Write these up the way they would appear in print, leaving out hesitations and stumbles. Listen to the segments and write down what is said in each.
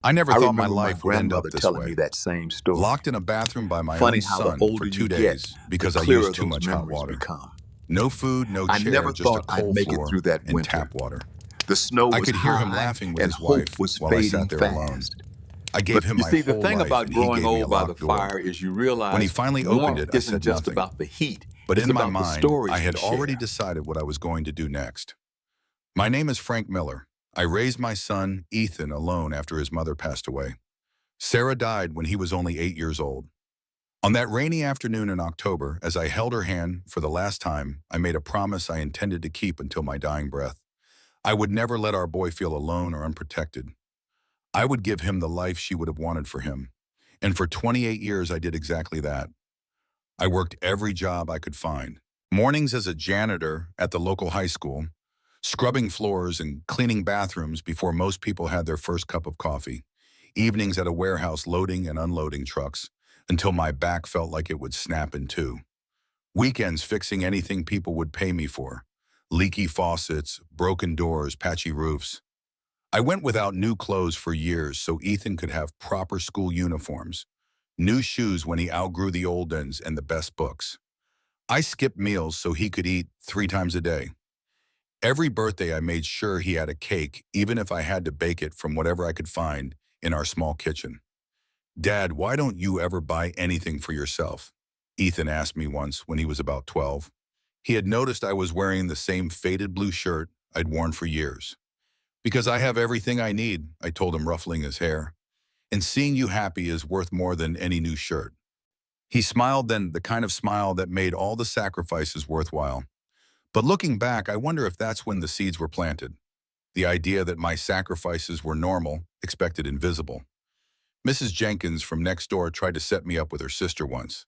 I never I thought my remember my life would end up grandmother this telling me way. that same story. Locked in a bathroom by my Funny own how the son for older you 2 days get, the because I clearer used too those much hot memories water. become. No food, no I chair, never just a thought I'd cold make it floor through that and winter. tap water. The snow I was could hear him high laughing with and his hope wife was while I sat fading there alone. fast. I But gave him you my see, the whole thing life about and he growing gave me a old by the locked door. fire is you When he realize finally opened warmth it, I isn't said just nothing. about the heat, But it's in my about the mind, I stories we had already share. decided what I was going to do next. My name is Frank Miller. I raised my son, Ethan, alone after his mother passed away. Sarah died when he was only 8 years old. On that rainy afternoon in October, as I held her hand for the last time, I made a promise I intended to keep until my dying breath. I would never let our boy feel alone or unprotected. I would give him the life she would have wanted for him. And for 28 years, I did exactly that. I worked every job I could find. Mornings as a janitor at the local high school, scrubbing floors and cleaning bathrooms before most people had their first cup of coffee. Evenings at a warehouse loading and unloading trucks until my back felt like it would snap in two. Weekends fixing anything people would pay me for. Leaky faucets, broken doors, patchy roofs. I went without new clothes for years so Ethan could have proper school uniforms, new shoes when he outgrew the old ones, and the best books. I skipped meals so he could eat 3 times a day. Every birthday I made sure he had a cake, even if I had to bake it from whatever I could find in our small kitchen. "Dad, why don't you ever buy anything for yourself?" Ethan asked me once when he was about 12. He had noticed I was wearing the same faded blue shirt I'd worn for years. "Because I have everything I need," I told him, ruffling his hair. "And seeing you happy is worth more than any new shirt." He smiled then, the kind of smile that made all the sacrifices worthwhile. But looking back, I wonder if that's when the seeds were planted. The idea that my sacrifices were normal, expected, invisible. Mrs. Jenkins from next door tried to set me up with her sister once.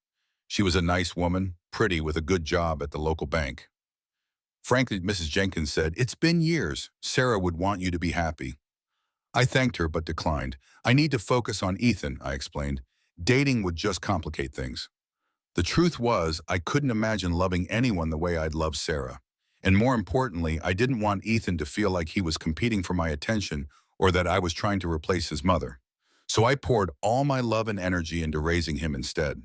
She was a nice woman, pretty, with a good job at the local bank. Frankly, Mrs. Jenkins said, "It's been years. Sarah would want you to be happy." I thanked her but declined. "I need to focus on Ethan," I explained. "Dating would just complicate things." The truth was, I couldn't imagine loving anyone the way I'd loved Sarah. And more importantly, I didn't want Ethan to feel like he was competing for my attention or that I was trying to replace his mother. So I poured all my love and energy into raising him instead.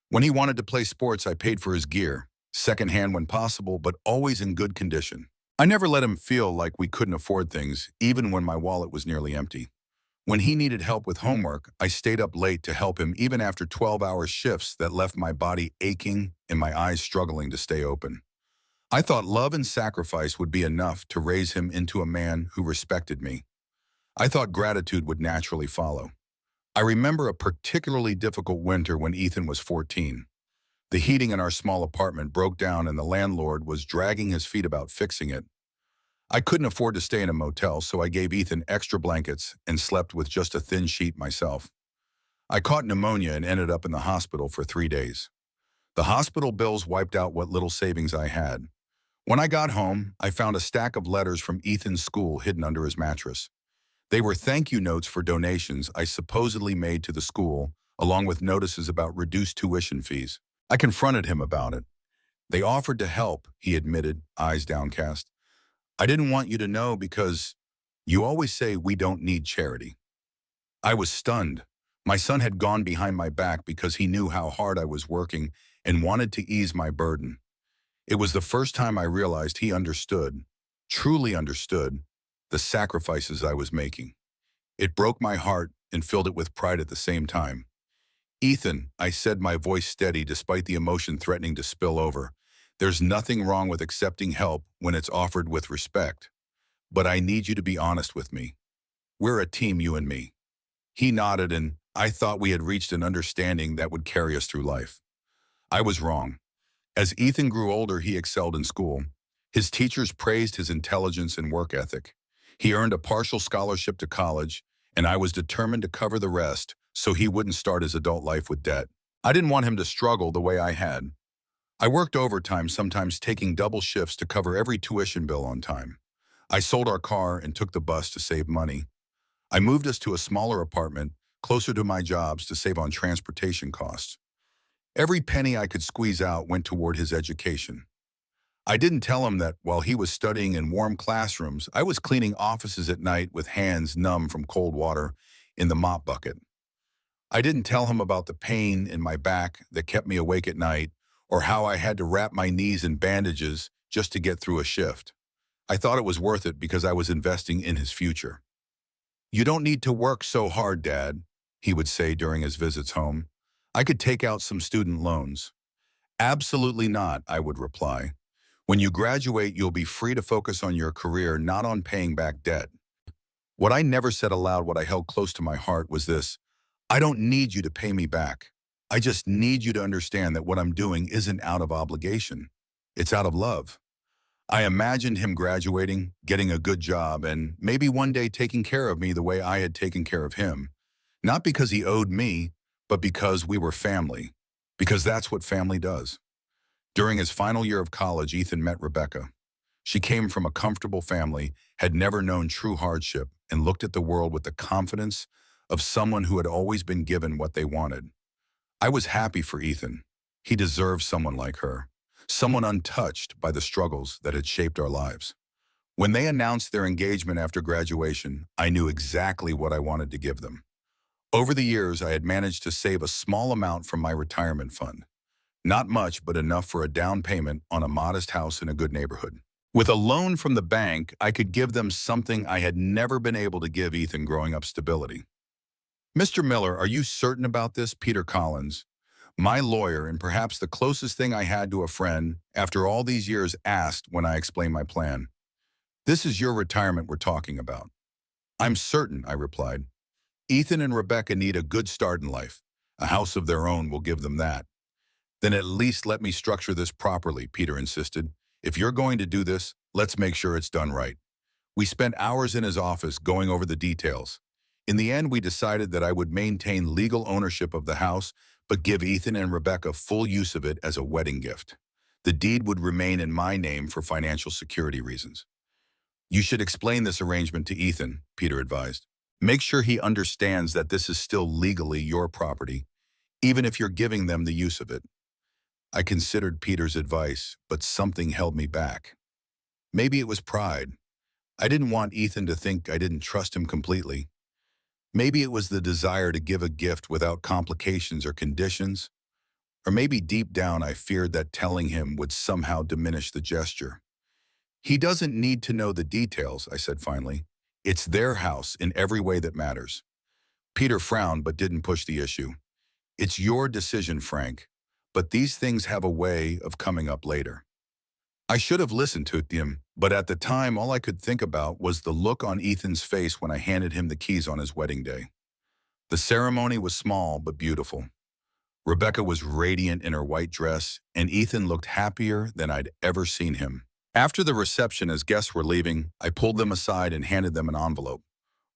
When he wanted to play sports, I paid for his gear, secondhand when possible, but always in good condition. I never let him feel like we couldn't afford things, even when my wallet was nearly empty. When he needed help with homework, I stayed up late to help him even after 12-hour shifts that left my body aching and my eyes struggling to stay open. I thought love and sacrifice would be enough to raise him into a man who respected me. I thought gratitude would naturally follow. I remember a particularly difficult winter when Ethan was 14. The heating in our small apartment broke down and the landlord was dragging his feet about fixing it. I couldn't afford to stay in a motel, so I gave Ethan extra blankets and slept with just a thin sheet myself. I caught pneumonia and ended up in the hospital for 3 days. The hospital bills wiped out what little savings I had. When I got home, I found a stack of letters from Ethan's school hidden under his mattress. They were thank you notes for donations I supposedly made to the school, along with notices about reduced tuition fees. I confronted him about it. "They offered to help," he admitted, eyes downcast. "I didn't want you to know because you always say we don't need charity." I was stunned. My son had gone behind my back because he knew how hard I was working and wanted to ease my burden. It was the first time I realized he understood, truly understood, the sacrifices I was making. It broke my heart and filled it with pride at the same time. "Ethan," I said, my voice steady despite the emotion threatening to spill over, "there's nothing wrong with accepting help when it's offered with respect. But I need you to be honest with me. We're a team, you and me." He nodded, and I thought we had reached an understanding that would carry us through life. I was wrong. As Ethan grew older, he excelled in school. His teachers praised his intelligence and work ethic. He earned a partial scholarship to college, and I was determined to cover the rest so he wouldn't start his adult life with debt. I didn't want him to struggle the way I had. I worked overtime, sometimes taking double shifts to cover every tuition bill on time. I sold our car and took the bus to save money. I moved us to a smaller apartment, closer to my jobs to save on transportation costs. Every penny I could squeeze out went toward his education. I didn't tell him that while he was studying in warm classrooms, I was cleaning offices at night with hands numb from cold water in the mop bucket. I didn't tell him about the pain in my back that kept me awake at night or how I had to wrap my knees in bandages just to get through a shift. I thought it was worth it because I was investing in his future. "You don't need to work so hard, Dad," he would say during his visits home. "I could take out some student loans." "Absolutely not," I would reply. "When you graduate, you'll be free to focus on your career, not on paying back debt." What I never said aloud, what I held close to my heart, was this: I don't need you to pay me back. I just need you to understand that what I'm doing isn't out of obligation. It's out of love. I imagined him graduating, getting a good job, and maybe one day taking care of me the way I had taken care of him. Not because he owed me, but because we were family. Because that's what family does. During his final year of college, Ethan met Rebecca. She came from a comfortable family, had never known true hardship, and looked at the world with the confidence of someone who had always been given what they wanted. I was happy for Ethan. He deserved someone like her, someone untouched by the struggles that had shaped our lives. When they announced their engagement after graduation, I knew exactly what I wanted to give them. Over the years, I had managed to save a small amount from my retirement fund. Not much, but enough for a down payment on a modest house in a good neighborhood. With a loan from the bank, I could give them something I had never been able to give Ethan growing up: stability. "Mr. Miller, are you certain about this?" Peter Collins, my lawyer and perhaps the closest thing I had to a friend after all these years, asked when I explained my plan. "This is your retirement we're talking about." "I'm certain," I replied. "Ethan and Rebecca need a good start in life. A house of their own will give them that." "Then at least let me structure this properly," Peter insisted. "If you're going to do this, let's make sure it's done right." We spent hours in his office going over the details. In the end, we decided that I would maintain legal ownership of the house, but give Ethan and Rebecca full use of it as a wedding gift. The deed would remain in my name for financial security reasons. "You should explain this arrangement to Ethan," Peter advised. "Make sure he understands that this is still legally your property, even if you're giving them the use of it." I considered Peter's advice, but something held me back. Maybe it was pride. I didn't want Ethan to think I didn't trust him completely. Maybe it was the desire to give a gift without complications or conditions. Or maybe deep down I feared that telling him would somehow diminish the gesture. "He doesn't need to know the details," I said finally. "It's their house in every way that matters." Peter frowned but didn't push the issue. "It's your decision, Frank, but these things have a way of coming up later." I should have listened to him, but at the time all I could think about was the look on Ethan's face when I handed him the keys on his wedding day. The ceremony was small but beautiful. Rebecca was radiant in her white dress, and Ethan looked happier than I'd ever seen him. After the reception, as guests were leaving, I pulled them aside and handed them an envelope.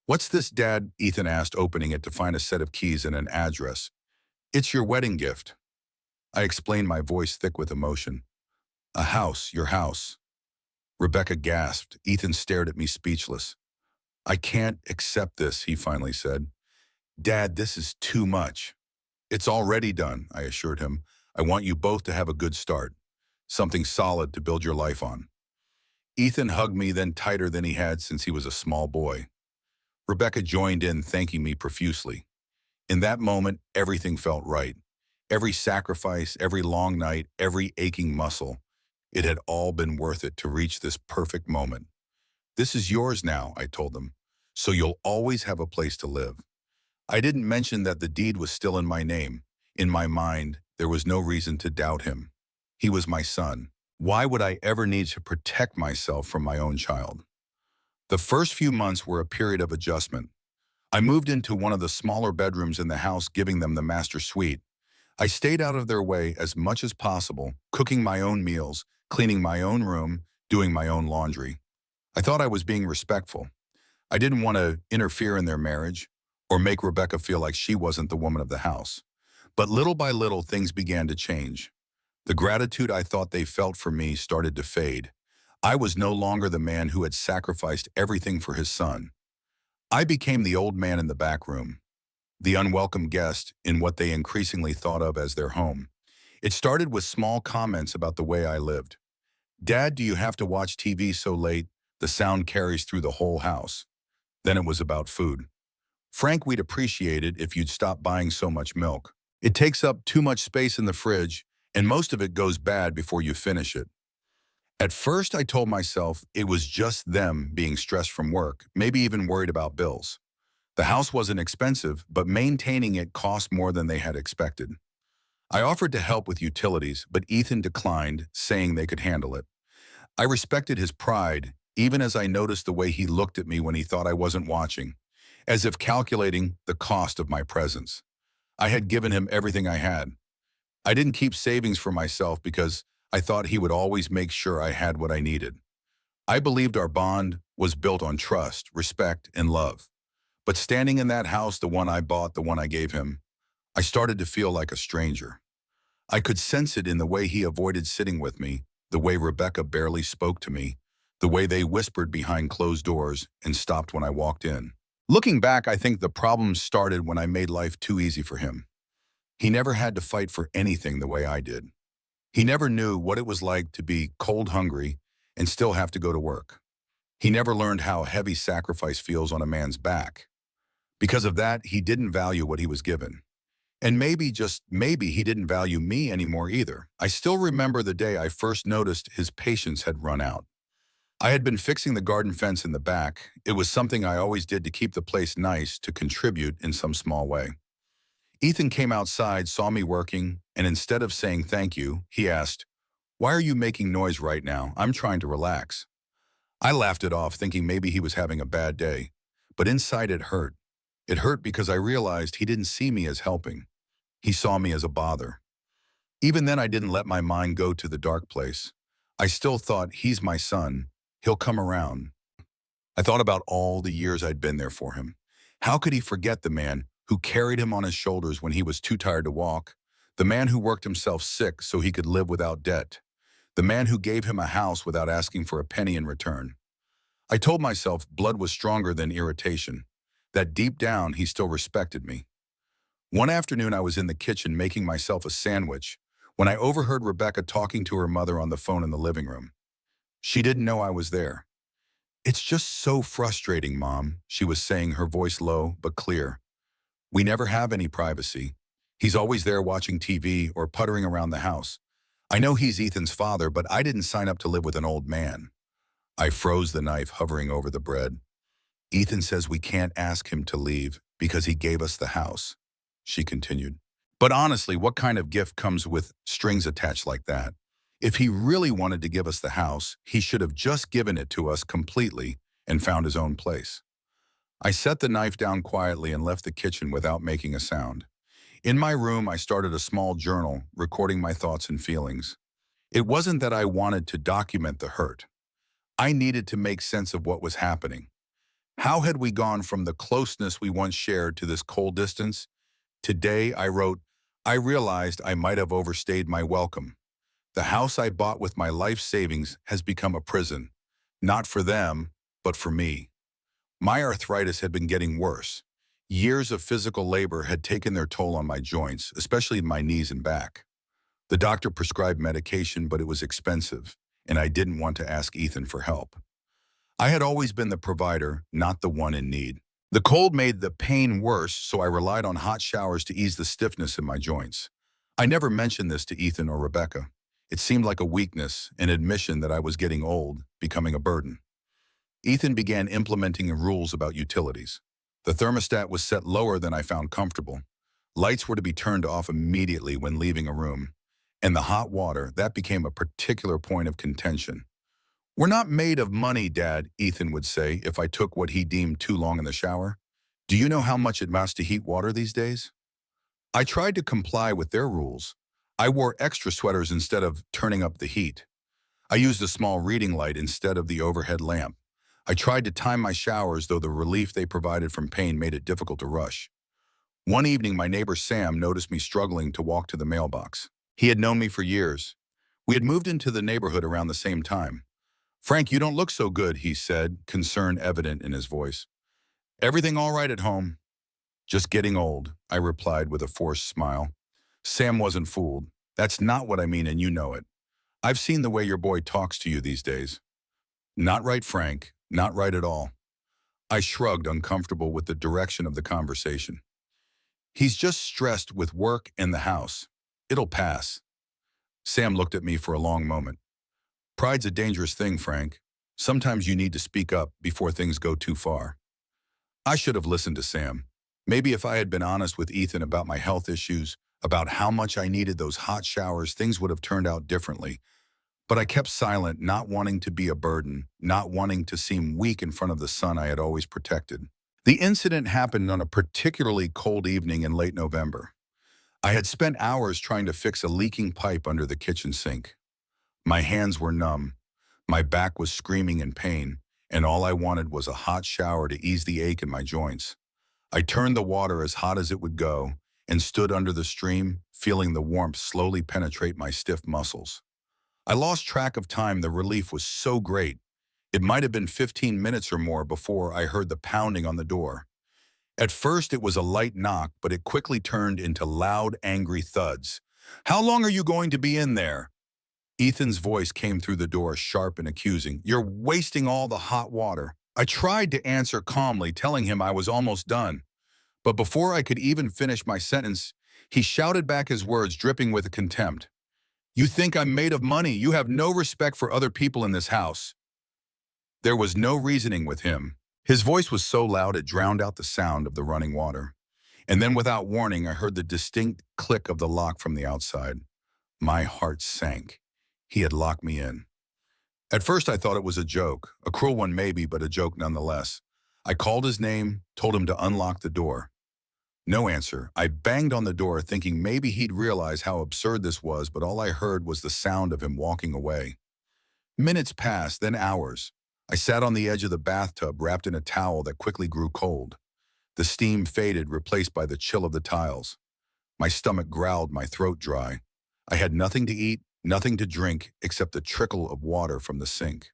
"What's this, Dad?" Ethan asked, opening it to find a set of keys and an address. "It's your wedding gift." I explained, my voice thick with emotion. "A house, your house." Rebecca gasped. Ethan stared at me speechless. "I can't accept this," he finally said. "Dad, this is too much." "It's already done," I assured him. "I want you both to have a good start. Something solid to build your life on." Ethan hugged me, then tighter than he had since he was a small boy. Rebecca joined in, thanking me profusely. In that moment, everything felt right. Every sacrifice, every long night, every aching muscle. It had all been worth it to reach this perfect moment. "This is yours now," I told them, "so you'll always have a place to live." I didn't mention that the deed was still in my name. In my mind, there was no reason to doubt him. He was my son. Why would I ever need to protect myself from my own child? The first few months were a period of adjustment. I moved into one of the smaller bedrooms in the house, giving them the master suite. I stayed out of their way as much as possible, cooking my own meals, cleaning my own room, doing my own laundry. I thought I was being respectful. I didn't want to interfere in their marriage or make Rebecca feel like she wasn't the woman of the house. But little by little, things began to change. The gratitude I thought they felt for me started to fade. I was no longer the man who had sacrificed everything for his son. I became the old man in the back room, the unwelcome guest in what they increasingly thought of as their home. It started with small comments about the way I lived. "Dad, do you have to watch TV so late? The sound carries through the whole house." Then it was about food. Frank, we'd appreciate it if you'd stop buying so much milk. It takes up too much space in the fridge, and most of it goes bad before you finish it. At first, I told myself it was just them being stressed from work, maybe even worried about bills. The house wasn't expensive, but maintaining it cost more than they had expected. I offered to help with utilities, but Ethan declined, saying they could handle it. I respected his pride, even as I noticed the way he looked at me when he thought I wasn't watching, as if calculating the cost of my presence. I had given him everything I had. I didn't keep savings for myself because I thought he would always make sure I had what I needed. I believed our bond was built on trust, respect, and love. But standing in that house, the one I bought, the one I gave him, I started to feel like a stranger. I could sense it in the way he avoided sitting with me, the way Rebecca barely spoke to me, the way they whispered behind closed doors and stopped when I walked in. Looking back, I think the problem started when I made life too easy for him. He never had to fight for anything the way I did. He never knew what it was like to be cold hungry and still have to go to work. He never learned how heavy sacrifice feels on a man's back. Because of that, he didn't value what he was given. And maybe, just maybe, he didn't value me anymore either. I still remember the day I first noticed his patience had run out. I had been fixing the garden fence in the back. It was something I always did to keep the place nice, to contribute in some small way. Ethan came outside, saw me working, and instead of saying thank you, he asked, "Why are you making noise right now? I'm trying to relax." I laughed it off, thinking maybe he was having a bad day. But inside it hurt. It hurt because I realized he didn't see me as helping. He saw me as a bother. Even then, I didn't let my mind go to the dark place. I still thought, he's my son. He'll come around. I thought about all the years I'd been there for him. How could he forget the man who carried him on his shoulders when he was too tired to walk? The man who worked himself sick so he could live without debt? The man who gave him a house without asking for a penny in return? I told myself blood was stronger than irritation, that deep down he still respected me. One afternoon, I was in the kitchen making myself a sandwich when I overheard Rebecca talking to her mother on the phone in the living room. She didn't know I was there. "It's just so frustrating, Mom," she was saying, her voice low but clear. "We never have any privacy. He's always there watching TV or puttering around the house. I know he's Ethan's father, but I didn't sign up to live with an old man." I froze, the knife hovering over the bread. "Ethan says we can't ask him to leave because he gave us the house," she continued. "But honestly, what kind of gift comes with strings attached like that? If he really wanted to give us the house, he should have just given it to us completely and found his own place." I set the knife down quietly and left the kitchen without making a sound. In my room, I started a small journal, recording my thoughts and feelings. It wasn't that I wanted to document the hurt. I needed to make sense of what was happening. How had we gone from the closeness we once shared to this cold distance? Today, I wrote, "I realized I might have overstayed my welcome. The house I bought with my life savings has become a prison, not for them, but for me." My arthritis had been getting worse. Years of physical labor had taken their toll on my joints, especially my knees and back. The doctor prescribed medication, but it was expensive, and I didn't want to ask Ethan for help. I had always been the provider, not the one in need. The cold made the pain worse, so I relied on hot showers to ease the stiffness in my joints. I never mentioned this to Ethan or Rebecca. It seemed like a weakness, an admission that I was getting old, becoming a burden. Ethan began implementing rules about utilities. The thermostat was set lower than I found comfortable. Lights were to be turned off immediately when leaving a room. And the hot water, that became a particular point of contention. "We're not made of money, Dad," Ethan would say if I took what he deemed too long in the shower. "Do you know how much it costs to heat water these days?" I tried to comply with their rules. I wore extra sweaters instead of turning up the heat. I used a small reading light instead of the overhead lamp. I tried to time my showers, though the relief they provided from pain made it difficult to rush. One evening, my neighbor Sam noticed me struggling to walk to the mailbox. He had known me for years. We had moved into the neighborhood around the same time. "Frank, you don't look so good," he said, concern evident in his voice. "Everything all right at home?" "Just getting old," I replied with a forced smile. Sam wasn't fooled. "That's not what I mean, and you know it. I've seen the way your boy talks to you these days." "Not right, Frank. Not right at all." I shrugged, uncomfortable with the direction of the conversation. He's just stressed with work and the house. It'll pass. Sam looked at me for a long moment. Pride's a dangerous thing, Frank. Sometimes you need to speak up before things go too far. I should have listened to Sam. Maybe if I had been honest with Ethan about my health issues, about how much I needed those hot showers, things would have turned out differently. But I kept silent, not wanting to be a burden, not wanting to seem weak in front of the son I had always protected. The incident happened on a particularly cold evening in late November. I had spent hours trying to fix a leaking pipe under the kitchen sink. My hands were numb, my back was screaming in pain, and all I wanted was a hot shower to ease the ache in my joints. I turned the water as hot as it would go and stood under the stream, feeling the warmth slowly penetrate my stiff muscles. I lost track of time. The relief was so great. It might have been 15 minutes or more before I heard the pounding on the door. At first, it was a light knock, but it quickly turned into loud, angry thuds. "How long are you going to be in there?" Ethan's voice came through the door, sharp and accusing. "You're wasting all the hot water." I tried to answer calmly, telling him I was almost done. But before I could even finish my sentence, he shouted back, his words dripping with contempt. "You think I'm made of money? You have no respect for other people in this house." There was no reasoning with him. His voice was so loud it drowned out the sound of the running water. And then without warning, I heard the distinct click of the lock from the outside. My heart sank. He had locked me in. At first I thought it was a joke, a cruel one maybe, but a joke nonetheless. I called his name, told him to unlock the door. No answer. I banged on the door, thinking maybe he'd realize how absurd this was, but all I heard was the sound of him walking away. Minutes passed, then hours. I sat on the edge of the bathtub, wrapped in a towel that quickly grew cold. The steam faded, replaced by the chill of the tiles. My stomach growled, my throat dry. I had nothing to eat, nothing to drink, except the trickle of water from the sink.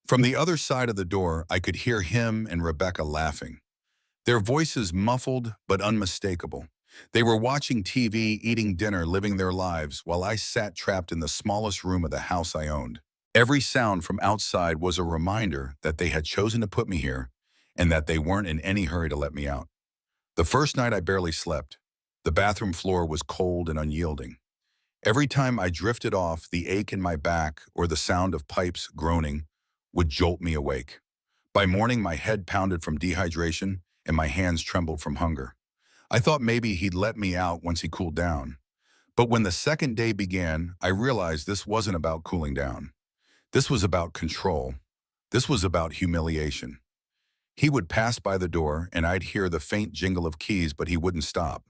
From the other side of the door, I could hear him and Rebecca laughing. Their voices muffled but unmistakable. They were watching TV, eating dinner, living their lives, while I sat trapped in the smallest room of the house I owned. Every sound from outside was a reminder that they had chosen to put me here and that they weren't in any hurry to let me out. The first night I barely slept. The bathroom floor was cold and unyielding. Every time I drifted off, the ache in my back or the sound of pipes groaning would jolt me awake. By morning, my head pounded from dehydration and my hands trembled from hunger. I thought maybe he'd let me out once he cooled down. But when the second day began, I realized this wasn't about cooling down. This was about control. This was about humiliation. He would pass by the door and I'd hear the faint jingle of keys, but he wouldn't stop.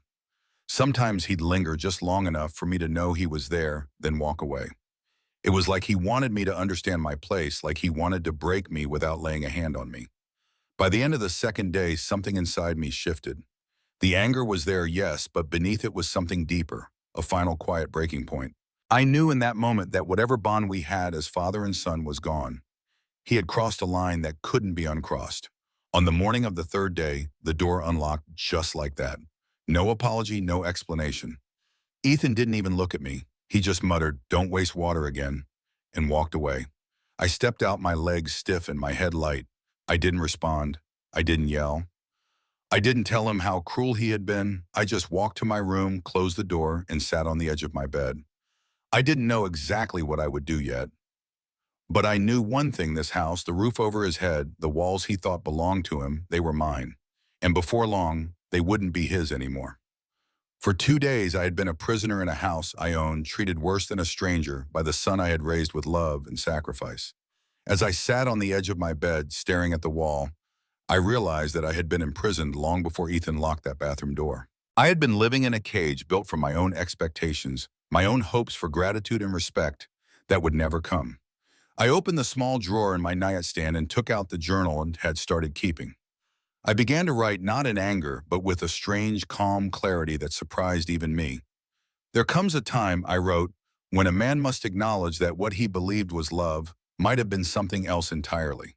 Sometimes he'd linger just long enough for me to know he was there, then walk away. It was like he wanted me to understand my place, like he wanted to break me without laying a hand on me. By the end of the second day, something inside me shifted. The anger was there, yes, but beneath it was something deeper, a final quiet breaking point. I knew in that moment that whatever bond we had as father and son was gone. He had crossed a line that couldn't be uncrossed. On the morning of the third day, the door unlocked just like that. No apology, no explanation. Ethan didn't even look at me. He just muttered, "Don't waste water again," and walked away. I stepped out, my legs stiff and my head light. I didn't respond. I didn't yell. I didn't tell him how cruel he had been. I just walked to my room, closed the door, and sat on the edge of my bed. I didn't know exactly what I would do yet. But I knew one thing: this house, the roof over his head, the walls he thought belonged to him, they were mine. And before long, they wouldn't be his anymore. For 2 days, I had been a prisoner in a house I owned, treated worse than a stranger by the son I had raised with love and sacrifice. As I sat on the edge of my bed, staring at the wall, I realized that I had been imprisoned long before Ethan locked that bathroom door. I had been living in a cage built from my own expectations, my own hopes for gratitude and respect that would never come. I opened the small drawer in my nightstand and took out the journal and had started keeping. I began to write not in anger, but with a strange, calm clarity that surprised even me. "There comes a time," I wrote, "when a man must acknowledge that what he believed was love might have been something else entirely.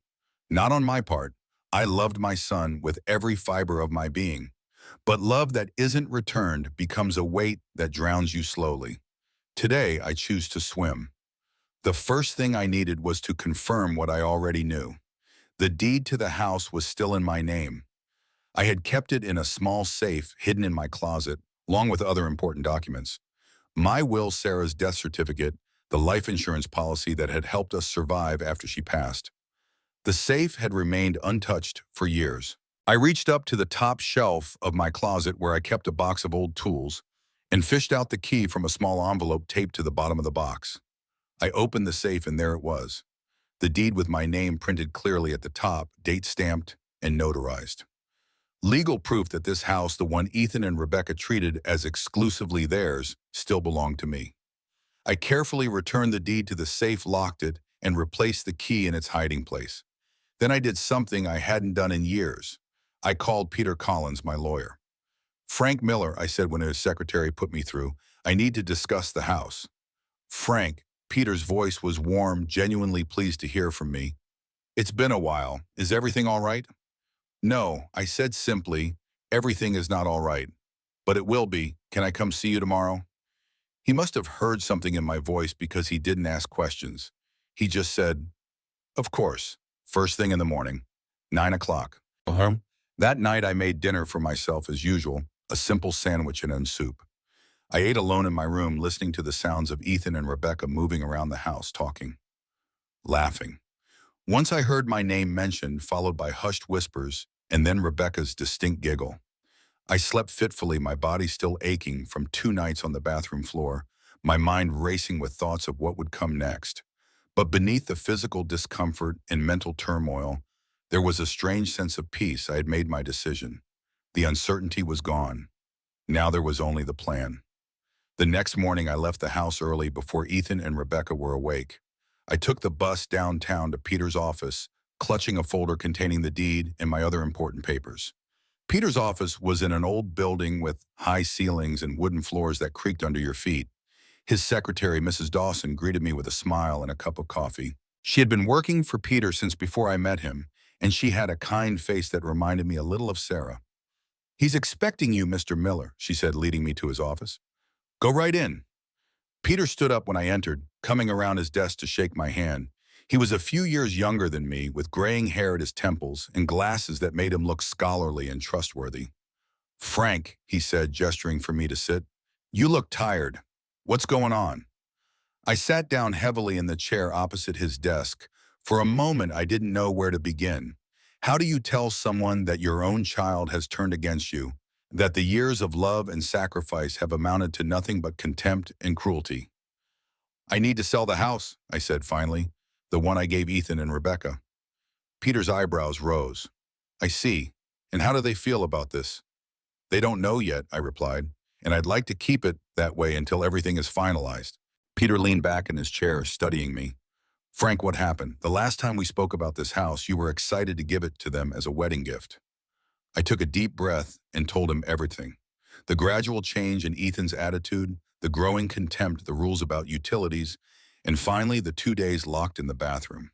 Not on my part. I loved my son with every fiber of my being. But love that isn't returned becomes a weight that drowns you slowly. Today, I choose to swim." The first thing I needed was to confirm what I already knew. The deed to the house was still in my name. I had kept it in a small safe hidden in my closet, along with other important documents. My will, Sarah's death certificate, the life insurance policy that had helped us survive after she passed. The safe had remained untouched for years. I reached up to the top shelf of my closet where I kept a box of old tools and fished out the key from a small envelope taped to the bottom of the box. I opened the safe and there it was. The deed with my name printed clearly at the top, date stamped and notarized. Legal proof that this house, the one Ethan and Rebecca treated as exclusively theirs, still belonged to me. I carefully returned the deed to the safe, locked it, and replaced the key in its hiding place. Then I did something I hadn't done in years. I called Peter Collins, my lawyer. "Frank Miller," I said when his secretary put me through, "I need to discuss the house." "Frank," Peter's voice was warm, genuinely pleased to hear from me. "It's been a while. Is everything all right?" "No," I said simply, "everything is not all right. But it will be. Can I come see you tomorrow?" He must have heard something in my voice because he didn't ask questions. He just said, "Of course, first thing in the morning, 9 o'clock. That night I made dinner for myself as usual, a simple sandwich and soup. I ate alone in my room, listening to the sounds of Ethan and Rebecca moving around the house, talking, laughing. Once I heard my name mentioned, followed by hushed whispers, and then Rebecca's distinct giggle. I slept fitfully, my body still aching from 2 nights on the bathroom floor, my mind racing with thoughts of what would come next. But beneath the physical discomfort and mental turmoil, there was a strange sense of peace. I had made my decision. The uncertainty was gone. Now there was only the plan. The next morning I left the house early before Ethan and Rebecca were awake. I took the bus downtown to Peter's office, clutching a folder containing the deed and my other important papers. Peter's office was in an old building with high ceilings and wooden floors that creaked under your feet. His secretary, Mrs. Dawson, greeted me with a smile and a cup of coffee. She had been working for Peter since before I met him, and she had a kind face that reminded me a little of Sarah. "He's expecting you, Mr. Miller," she said, leading me to his office. "Go right in." Peter stood up when I entered, coming around his desk to shake my hand. He was a few years younger than me, with graying hair at his temples and glasses that made him look scholarly and trustworthy. "Frank," he said, gesturing for me to sit, "you look tired. What's going on?" I sat down heavily in the chair opposite his desk. For a moment, I didn't know where to begin. How do you tell someone that your own child has turned against you, that the years of love and sacrifice have amounted to nothing but contempt and cruelty? "I need to sell the house," I said finally, "the one I gave Ethan and Rebecca." Peter's eyebrows rose. "I see. And how do they feel about this?" "They don't know yet," I replied, "and I'd like to keep it that way until everything is finalized." Peter leaned back in his chair, studying me. "Frank, what happened? The last time we spoke about this house, you were excited to give it to them as a wedding gift." I took a deep breath and told him everything. The gradual change in Ethan's attitude, the growing contempt, the rules about utilities, and finally the 2 days locked in the bathroom.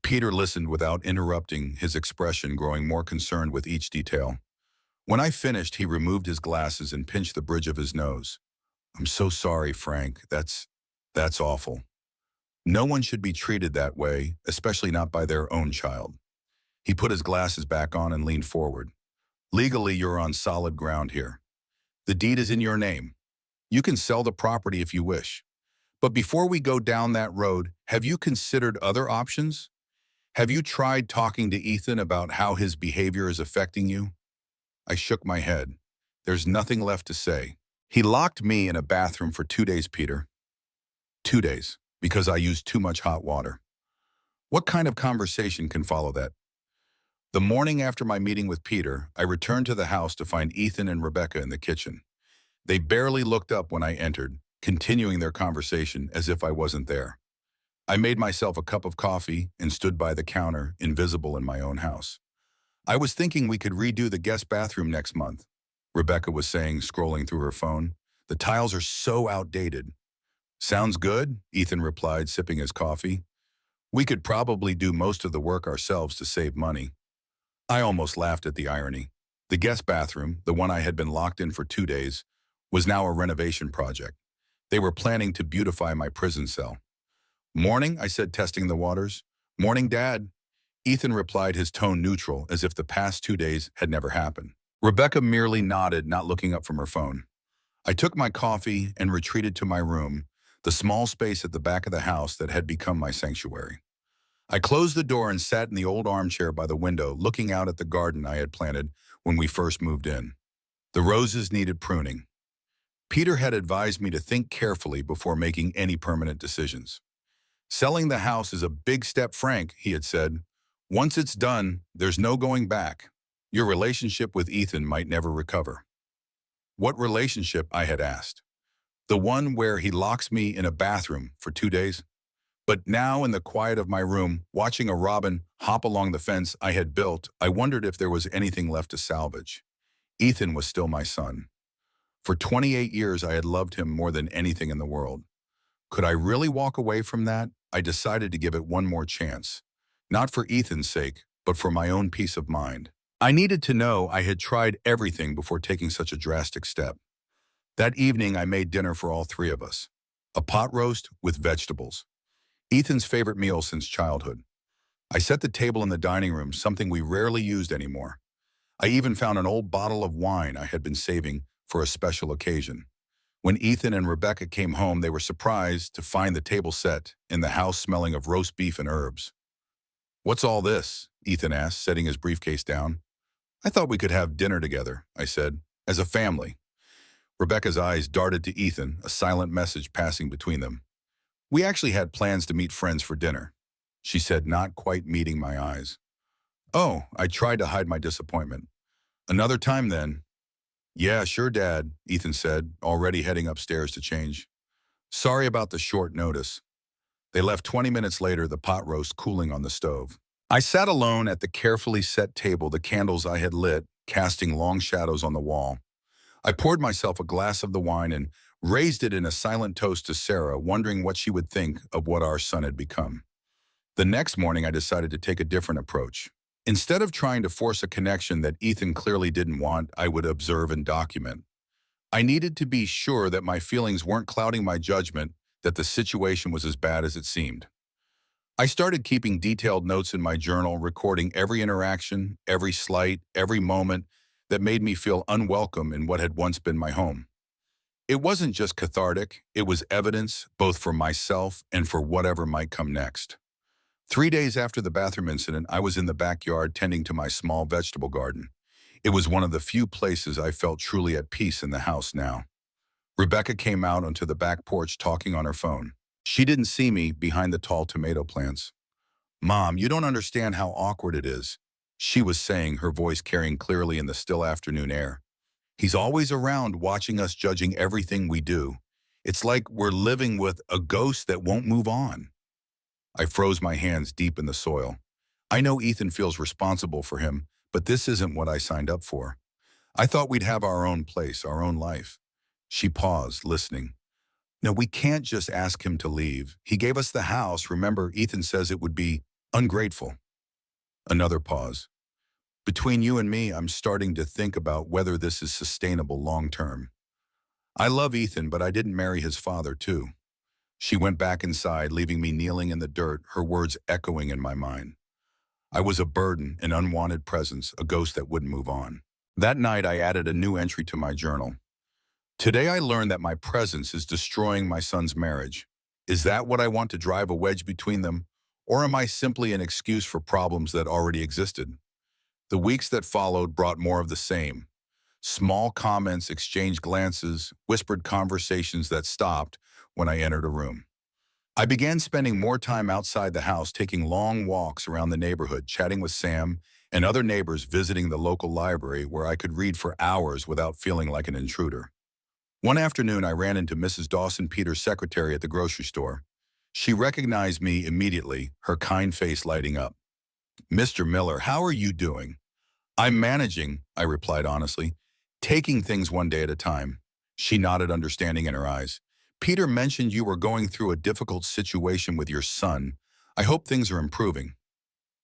Peter listened without interrupting, his expression growing more concerned with each detail. When I finished, he removed his glasses and pinched the bridge of his nose. "I'm so sorry, Frank. That's awful. No one should be treated that way, especially not by their own child." He put his glasses back on and leaned forward. "Legally, you're on solid ground here. The deed is in your name. You can sell the property if you wish. But before we go down that road, have you considered other options? Have you tried talking to Ethan about how his behavior is affecting you?" I shook my head. There's nothing left to say. "He locked me in a bathroom for 2 days, Peter. 2 days, because I used too much hot water. What kind of conversation can follow that?" The morning after my meeting with Peter, I returned to the house to find Ethan and Rebecca in the kitchen. They barely looked up when I entered, continuing their conversation as if I wasn't there. I made myself a cup of coffee and stood by the counter, invisible in my own house. "I was thinking we could redo the guest bathroom next month," Rebecca was saying, scrolling through her phone. "The tiles are so outdated." "Sounds good," Ethan replied, sipping his coffee. "We could probably do most of the work ourselves to save money." I almost laughed at the irony. The guest bathroom, the one I had been locked in for 2 days, was now a renovation project. They were planning to beautify my prison cell. "Morning," I said, testing the waters. "Morning, Dad." Ethan replied, his tone neutral, as if the past 2 days had never happened. Rebecca merely nodded, not looking up from her phone. I took my coffee and retreated to my room, the small space at the back of the house that had become my sanctuary. I closed the door and sat in the old armchair by the window, looking out at the garden I had planted when we first moved in. The roses needed pruning. Peter had advised me to think carefully before making any permanent decisions. Selling the house is a big step, Frank, he had said. Once it's done, there's no going back. Your relationship with Ethan might never recover. What relationship, I had asked. The one where he locks me in a bathroom for 2 days? But now, in the quiet of my room, watching a robin hop along the fence I had built, I wondered if there was anything left to salvage. Ethan was still my son. For 28 years, I had loved him more than anything in the world. Could I really walk away from that? I decided to give it one more chance. Not for Ethan's sake, but for my own peace of mind. I needed to know I had tried everything before taking such a drastic step. That evening, I made dinner for all three of us. A pot roast with vegetables. Ethan's favorite meal since childhood. I set the table in the dining room, something we rarely used anymore. I even found an old bottle of wine I had been saving for a special occasion. When Ethan and Rebecca came home, they were surprised to find the table set and the house smelling of roast beef and herbs. "What's all this?" Ethan asked, setting his briefcase down. "I thought we could have dinner together," I said, "as a family." Rebecca's eyes darted to Ethan, a silent message passing between them. "We actually had plans to meet friends for dinner," she said, not quite meeting my eyes. "Oh," I tried to hide my disappointment. "Another time then." "Yeah, sure, Dad," Ethan said, already heading upstairs to change. "Sorry about the short notice." They left 20 minutes later, the pot roast cooling on the stove. I sat alone at the carefully set table, the candles I had lit casting long shadows on the wall. I poured myself a glass of the wine and raised it in a silent toast to Sarah, wondering what she would think of what our son had become. The next morning, I decided to take a different approach. Instead of trying to force a connection that Ethan clearly didn't want, I would observe and document. I needed to be sure that my feelings weren't clouding my judgment, that the situation was as bad as it seemed. I started keeping detailed notes in my journal, recording every interaction, every slight, every moment that made me feel unwelcome in what had once been my home. It wasn't just cathartic, it was evidence, both for myself and for whatever might come next. 3 days after the bathroom incident, I was in the backyard tending to my small vegetable garden. It was one of the few places I felt truly at peace in the house now. Rebecca came out onto the back porch talking on her phone. She didn't see me behind the tall tomato plants. "Mom, you don't understand how awkward it is," she was saying, her voice carrying clearly in the still afternoon air. "He's always around, watching us, judging everything we do. It's like we're living with a ghost that won't move on." I froze my hands deep in the soil. I know Ethan feels responsible for him, but this isn't what I signed up for. I thought we'd have our own place, our own life. She paused, listening. "No, we can't just ask him to leave. He gave us the house. Remember, Ethan says it would be ungrateful." Another pause. "Between you and me, I'm starting to think about whether this is sustainable long term. I love Ethan, but I didn't marry his father, too." She went back inside, leaving me kneeling in the dirt, her words echoing in my mind. I was a burden, an unwanted presence, a ghost that wouldn't move on. That night, I added a new entry to my journal. "Today I learned that my presence is destroying my son's marriage. Is that what I want to drive a wedge between them, or am I simply an excuse for problems that already existed?" The weeks that followed brought more of the same. Small comments, exchanged glances, whispered conversations that stopped when I entered a room. I began spending more time outside the house, taking long walks around the neighborhood, chatting with Sam and other neighbors, visiting the local library where I could read for hours without feeling like an intruder. One afternoon, I ran into Mrs. Dawson Peters' secretary at the grocery store. She recognized me immediately, her kind face lighting up. "Mr. Miller, how are you doing?" "I'm managing," I replied honestly, "taking things one day at a time." She nodded, understanding in her eyes. "Peter mentioned you were going through a difficult situation with your son. I hope things are improving."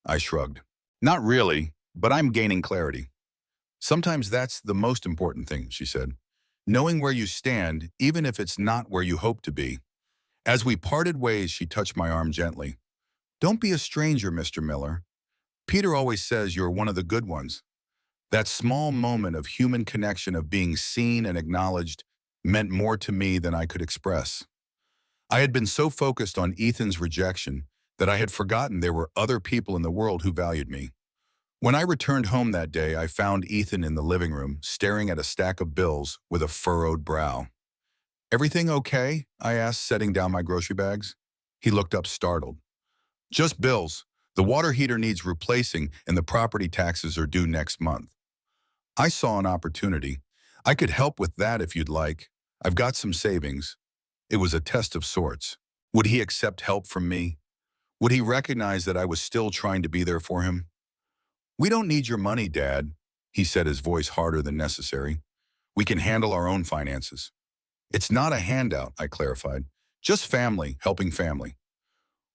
I shrugged. "Not really, but I'm gaining clarity." "Sometimes that's the most important thing," she said. "Knowing where you stand, even if it's not where you hope to be." As we parted ways, she touched my arm gently. "Don't be a stranger, Mr. Miller. Peter always says you're one of the good ones. That small moment of human connection, of being seen and acknowledged, meant more to me than I could express. I had been so focused on Ethan's rejection that I had forgotten there were other people in the world who valued me. When I returned home that day, I found Ethan in the living room, staring at a stack of bills with a furrowed brow. "Everything okay?" I asked, setting down my grocery bags. He looked up startled. "Just bills. The water heater needs replacing and the property taxes are due next month." I saw an opportunity. "I could help with that if you'd like. I've got some savings." It was a test of sorts. Would he accept help from me? Would he recognize that I was still trying to be there for him? "We don't need your money, Dad," he said, his voice harder than necessary. "We can handle our own finances." "It's not a handout," I clarified. "Just family helping family."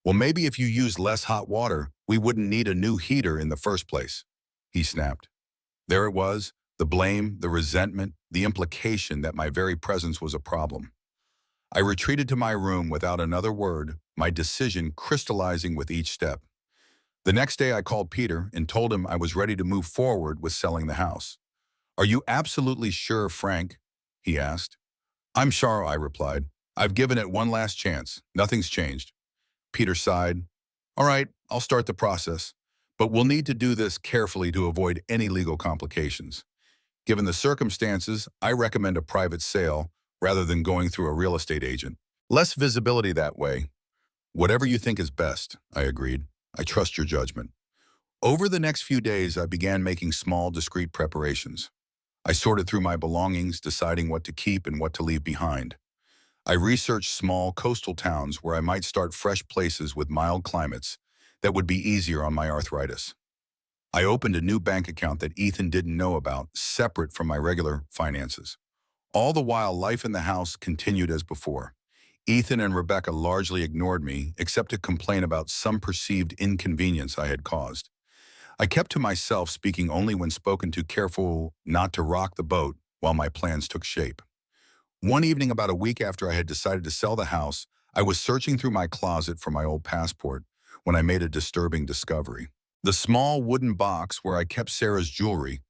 "Well, maybe if you used less hot water, we wouldn't need a new heater in the first place," he snapped. There it was, the blame, the resentment, the implication that my very presence was a problem. I retreated to my room without another word, my decision crystallizing with each step. The next day I called Peter and told him I was ready to move forward with selling the house. "Are you absolutely sure, Frank?" he asked. "I'm sure," I replied. "I've given it one last chance. Nothing's changed." Peter sighed. "All right, I'll start the process, but we'll need to do this carefully to avoid any legal complications. Given the circumstances, I recommend a private sale rather than going through a real estate agent. Less visibility that way." "Whatever you think is best," I agreed. "I trust your judgment." Over the next few days, I began making small, discreet preparations. I sorted through my belongings, deciding what to keep and what to leave behind. I researched small coastal towns where I might start fresh places with mild climates that would be easier on my arthritis. I opened a new bank account that Ethan didn't know about, separate from my regular finances. All the while, life in the house continued as before. Ethan and Rebecca largely ignored me, except to complain about some perceived inconvenience I had caused. I kept to myself, speaking only when spoken to, careful not to rock the boat while my plans took shape. One evening, about a week after I had decided to sell the house, I was searching through my closet for my old passport when I made a disturbing discovery. The small wooden box where I kept Sarah's jewelry,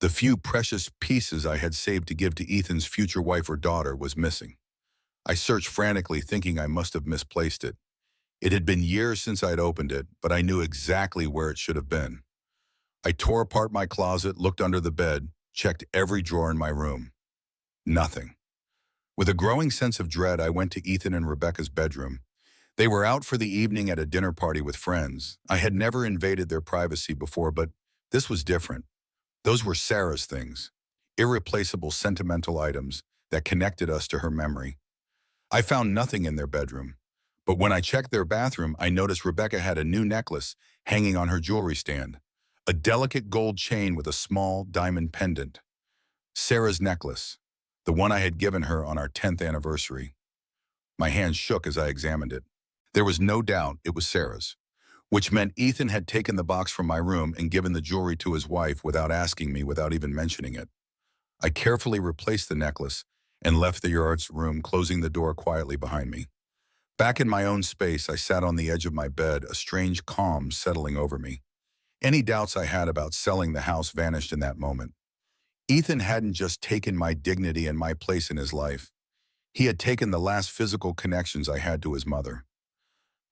the few precious pieces I had saved to give to Ethan's future wife or daughter, was missing. I searched frantically, thinking I must have misplaced it. It had been years since I'd opened it, but I knew exactly where it should have been. I tore apart my closet, looked under the bed, checked every drawer in my room. Nothing. With a growing sense of dread, I went to Ethan and Rebecca's bedroom. They were out for the evening at a dinner party with friends. I had never invaded their privacy before, but this was different. Those were Sarah's things, irreplaceable sentimental items that connected us to her memory. I found nothing in their bedroom, but when I checked their bathroom, I noticed Rebecca had a new necklace hanging on her jewelry stand, a delicate gold chain with a small diamond pendant. Sarah's necklace, the one I had given her on our 10th anniversary. My hands shook as I examined it. There was no doubt it was Sarah's, which meant Ethan had taken the box from my room and given the jewelry to his wife without asking me, without even mentioning it. I carefully replaced the necklace and left the yard's room, closing the door quietly behind me. Back in my own space, I sat on the edge of my bed, a strange calm settling over me. Any doubts I had about selling the house vanished in that moment. Ethan hadn't just taken my dignity and my place in his life. He had taken the last physical connections I had to his mother.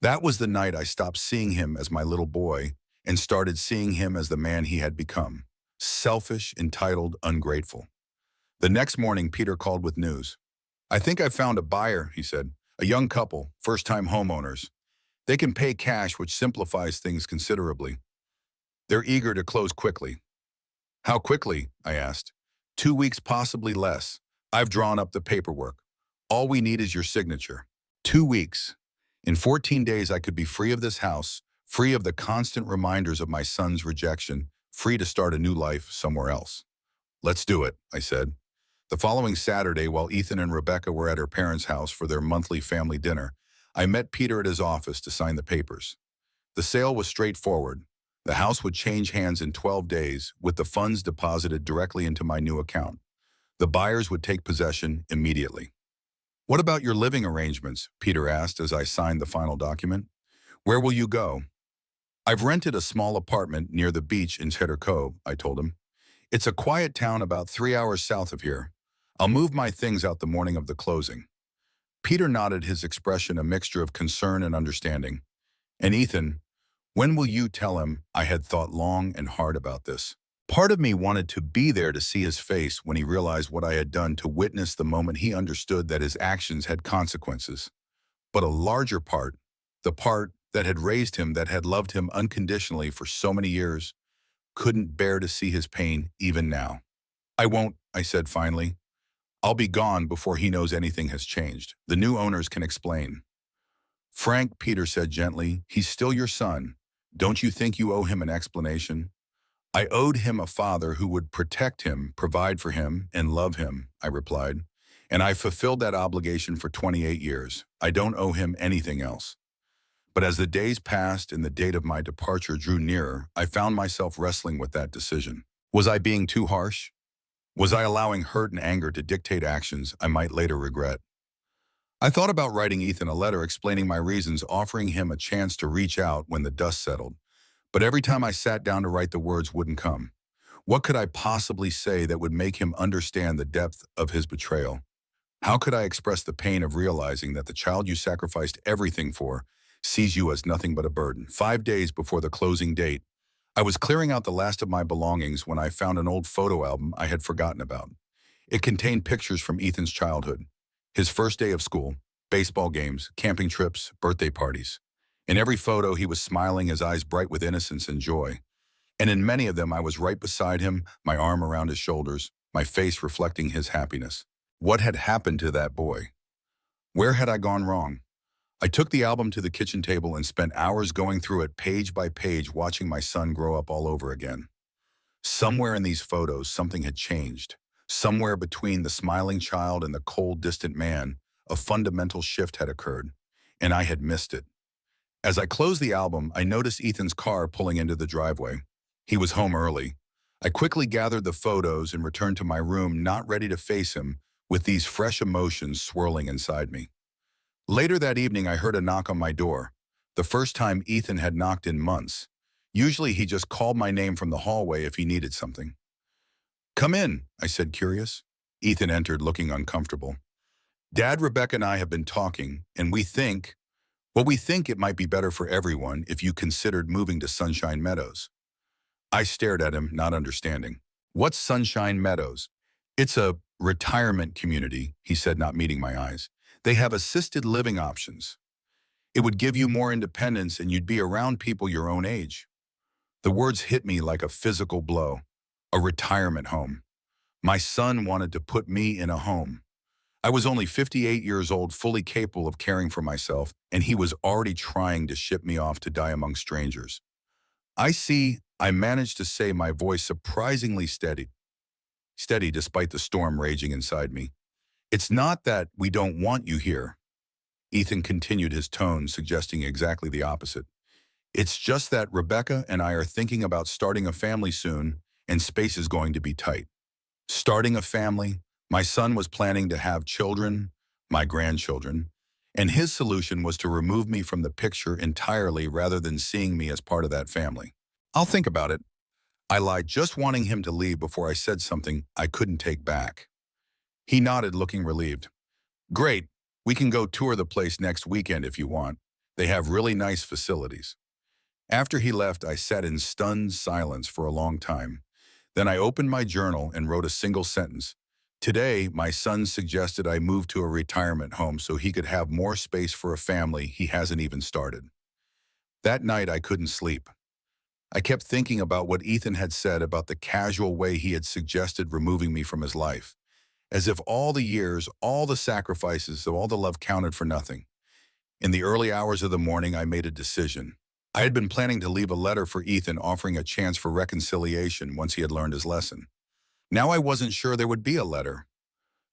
That was the night I stopped seeing him as my little boy and started seeing him as the man he had become. Selfish, entitled, ungrateful. The next morning, Peter called with news. "I think I found a buyer," he said. "A young couple, first-time homeowners. They can pay cash, which simplifies things considerably. They're eager to close quickly." "How quickly?" I asked. "2 weeks, possibly less. I've drawn up the paperwork. All we need is your signature." 2 weeks. In 14 days, I could be free of this house, free of the constant reminders of my son's rejection, free to start a new life somewhere else. "Let's do it," I said. The following Saturday, while Ethan and Rebecca were at her parents' house for their monthly family dinner, I met Peter at his office to sign the papers. The sale was straightforward. The house would change hands in 12 days, with the funds deposited directly into my new account. The buyers would take possession immediately. "What about your living arrangements?" Peter asked as I signed the final document. "Where will you go?" I've rented a small apartment near the beach in Cheddar Cove, I told him. It's a quiet town about 3 hours south of here. I'll move my things out the morning of the closing. Peter nodded, his expression a mixture of concern and understanding. And Ethan, when will you tell him? I had thought long and hard about this. Part of me wanted to be there to see his face when he realized what I had done, to witness the moment he understood that his actions had consequences. But a larger part, the part that had raised him, that had loved him unconditionally for so many years, couldn't bear to see his pain even now. I won't, I said finally. I'll be gone before he knows anything has changed. The new owners can explain. Frank, Peter said gently, he's still your son. Don't you think you owe him an explanation? I owed him a father who would protect him, provide for him, and love him, I replied. And I fulfilled that obligation for 28 years. I don't owe him anything else. But as the days passed and the date of my departure drew nearer, I found myself wrestling with that decision. Was I being too harsh? Was I allowing hurt and anger to dictate actions I might later regret? I thought about writing Ethan a letter explaining my reasons, offering him a chance to reach out when the dust settled. But every time I sat down to write, the words wouldn't come. What could I possibly say that would make him understand the depth of his betrayal? How could I express the pain of realizing that the child you sacrificed everything for sees you as nothing but a burden? 5 days before the closing date, I was clearing out the last of my belongings when I found an old photo album I had forgotten about. It contained pictures from Ethan's childhood, his first day of school, baseball games, camping trips, birthday parties. In every photo, he was smiling, his eyes bright with innocence and joy. And in many of them, I was right beside him, my arm around his shoulders, my face reflecting his happiness. What had happened to that boy? Where had I gone wrong? I took the album to the kitchen table and spent hours going through it page by page, watching my son grow up all over again. Somewhere in these photos, something had changed. Somewhere between the smiling child and the cold, distant man, a fundamental shift had occurred, and I had missed it. As I closed the album, I noticed Ethan's car pulling into the driveway. He was home early. I quickly gathered the photos and returned to my room, not ready to face him, with these fresh emotions swirling inside me. Later that evening, I heard a knock on my door, the first time Ethan had knocked in months. Usually he just called my name from the hallway if he needed something. "Come in," I said, curious. Ethan entered, looking uncomfortable. "Dad, Rebecca and I have been talking, and we think it might be better for everyone if you considered moving to Sunshine Meadows." I stared at him, not understanding. "What's Sunshine Meadows?" "It's a retirement community," he said, not meeting my eyes. "They have assisted living options. It would give you more independence and you'd be around people your own age." The words hit me like a physical blow. A retirement home. My son wanted to put me in a home. I was only 58 years old, fully capable of caring for myself, and he was already trying to ship me off to die among strangers. "I see," I managed to say, my voice surprisingly steady despite the storm raging inside me. "It's not that we don't want you here." Ethan continued, his tone suggesting exactly the opposite. "It's just that Rebecca and I are thinking about starting a family soon, and space is going to be tight." Starting a family? My son was planning to have children, my grandchildren, and his solution was to remove me from the picture entirely rather than seeing me as part of that family. "I'll think about it," I lied, just wanting him to leave before I said something I couldn't take back. He nodded, looking relieved. "Great, we can go tour the place next weekend if you want. They have really nice facilities." After he left, I sat in stunned silence for a long time. Then I opened my journal and wrote a single sentence. "Today, my son suggested I move to a retirement home so he could have more space for a family he hasn't even started." That night, I couldn't sleep. I kept thinking about what Ethan had said about the casual way he had suggested removing me from his life, as if all the years, all the sacrifices, all the love counted for nothing. In the early hours of the morning, I made a decision. I had been planning to leave a letter for Ethan, offering a chance for reconciliation once he had learned his lesson. Now I wasn't sure there would be a letter.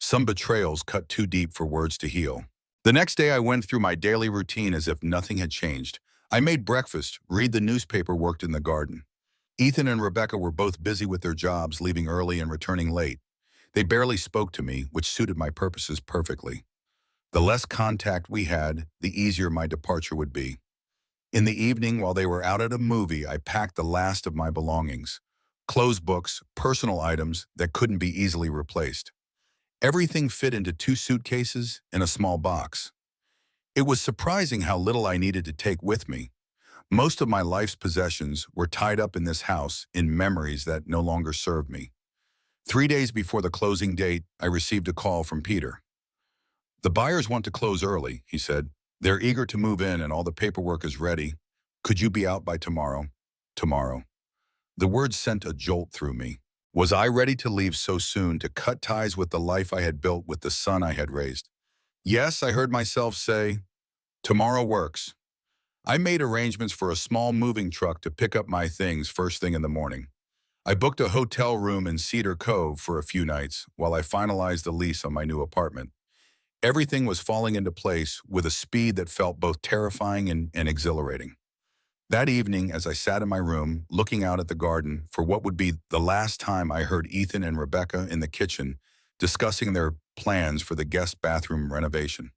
Some betrayals cut too deep for words to heal. The next day, I went through my daily routine as if nothing had changed. I made breakfast, read the newspaper, worked in the garden. Ethan and Rebecca were both busy with their jobs, leaving early and returning late. They barely spoke to me, which suited my purposes perfectly. The less contact we had, the easier my departure would be. In the evening, while they were out at a movie, I packed the last of my belongings. Clothes, books, personal items that couldn't be easily replaced. Everything fit into 2 suitcases and a small box. It was surprising how little I needed to take with me. Most of my life's possessions were tied up in this house in memories that no longer served me. 3 days before the closing date, I received a call from Peter. "The buyers want to close early," he said. "They're eager to move in and all the paperwork is ready. Could you be out by tomorrow?" Tomorrow. The word sent a jolt through me. Was I ready to leave so soon, to cut ties with the life I had built, with the son I had raised? Yes, I heard myself say, "Tomorrow works." I made arrangements for a small moving truck to pick up my things first thing in the morning. I booked a hotel room in Cedar Cove for a few nights while I finalized the lease on my new apartment. Everything was falling into place with a speed that felt both terrifying and exhilarating. That evening, as I sat in my room, looking out at the garden for what would be the last time, I heard Ethan and Rebecca in the kitchen discussing their plans for the guest bathroom renovation.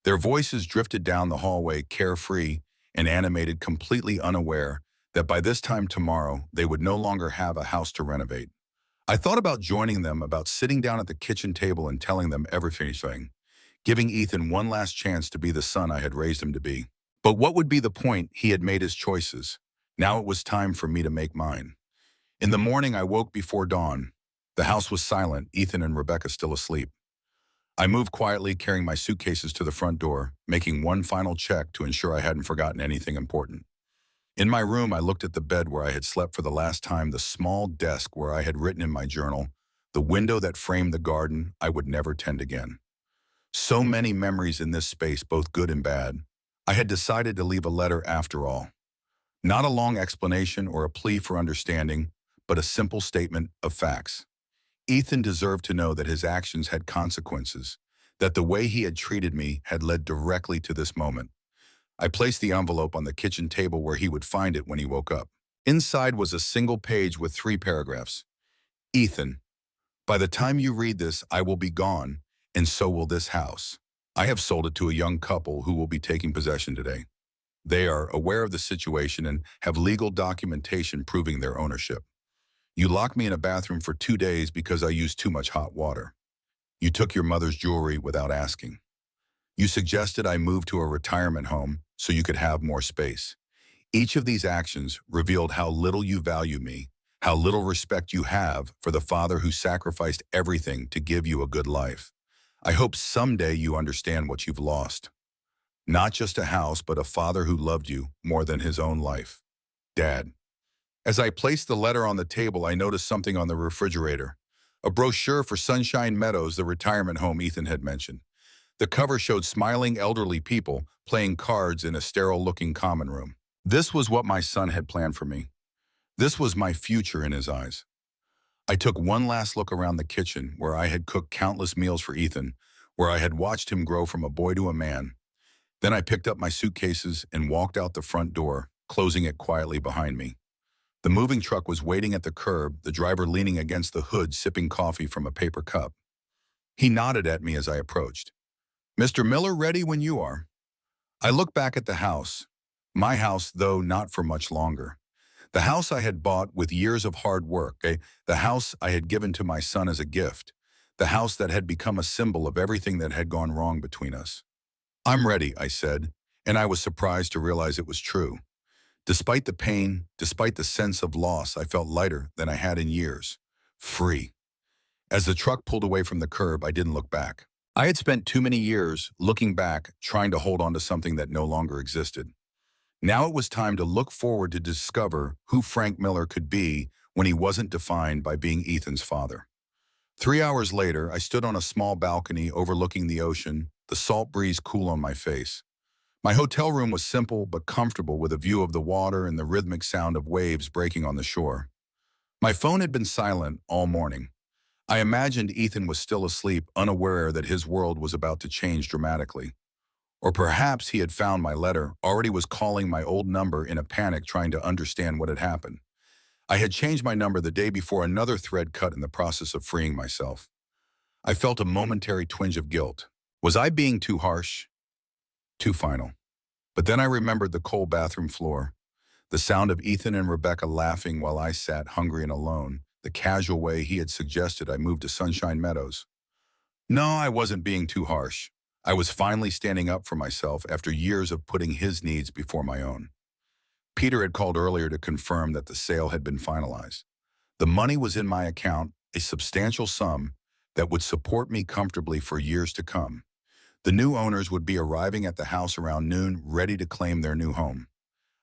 Their voices drifted down the hallway, carefree and animated, completely unaware that by this time tomorrow, they would no longer have a house to renovate. I thought about joining them, about sitting down at the kitchen table and telling them everything, giving Ethan one last chance to be the son I had raised him to be. But what would be the point? He had made his choices. Now it was time for me to make mine. In the morning, I woke before dawn. The house was silent, Ethan and Rebecca still asleep. I moved quietly, carrying my suitcases to the front door, making one final check to ensure I hadn't forgotten anything important. In my room, I looked at the bed where I had slept for the last time, the small desk where I had written in my journal, the window that framed the garden I would never tend again. So many memories in this space, both good and bad. I had decided to leave a letter after all. Not a long explanation or a plea for understanding, but a simple statement of facts. Ethan deserved to know that his actions had consequences, that the way he had treated me had led directly to this moment. I placed the envelope on the kitchen table where he would find it when he woke up. Inside was a single page with 3 paragraphs. "Ethan, by the time you read this, I will be gone, and so will this house. I have sold it to a young couple who will be taking possession today. They are aware of the situation and have legal documentation proving their ownership. You locked me in a bathroom for 2 days because I used too much hot water. You took your mother's jewelry without asking. You suggested I move to a retirement home so you could have more space. Each of these actions revealed how little you value me, how little respect you have for the father who sacrificed everything to give you a good life. I hope someday you understand what you've lost. Not just a house, but a father who loved you more than his own life. Dad." As I placed the letter on the table, I noticed something on the refrigerator. A brochure for Sunshine Meadows, the retirement home Ethan had mentioned. The cover showed smiling elderly people playing cards in a sterile-looking common room. This was what my son had planned for me. This was my future in his eyes. I took one last look around the kitchen, where I had cooked countless meals for Ethan, where I had watched him grow from a boy to a man. Then I picked up my suitcases and walked out the front door, closing it quietly behind me. The moving truck was waiting at the curb, the driver leaning against the hood, sipping coffee from a paper cup. He nodded at me as I approached. "Mr. Miller, ready when you are." I looked back at the house. My house, though not for much longer. The house I had bought with years of hard work, the house I had given to my son as a gift, the house that had become a symbol of everything that had gone wrong between us. "I'm ready," I said, and I was surprised to realize it was true. Despite the pain, despite the sense of loss, I felt lighter than I had in years. Free. As the truck pulled away from the curb, I didn't look back. I had spent too many years looking back, trying to hold on to something that no longer existed. Now it was time to look forward, to discover who Frank Miller could be when he wasn't defined by being Ethan's father. 3 hours later, I stood on a small balcony overlooking the ocean, the salt breeze cool on my face. My hotel room was simple but comfortable, with a view of the water and the rhythmic sound of waves breaking on the shore. My phone had been silent all morning. I imagined Ethan was still asleep, unaware that his world was about to change dramatically. Or perhaps he had found my letter, already was calling my old number in a panic, trying to understand what had happened. I had changed my number the day before another thread cut in the process of freeing myself. I felt a momentary twinge of guilt. Was I being too harsh? Too final? But then I remembered the cold bathroom floor, the sound of Ethan and Rebecca laughing while I sat hungry and alone, the casual way he had suggested I move to Sunshine Meadows. No, I wasn't being too harsh. I was finally standing up for myself after years of putting his needs before my own. Peter had called earlier to confirm that the sale had been finalized. The money was in my account, a substantial sum that would support me comfortably for years to come. The new owners would be arriving at the house around noon, ready to claim their new home.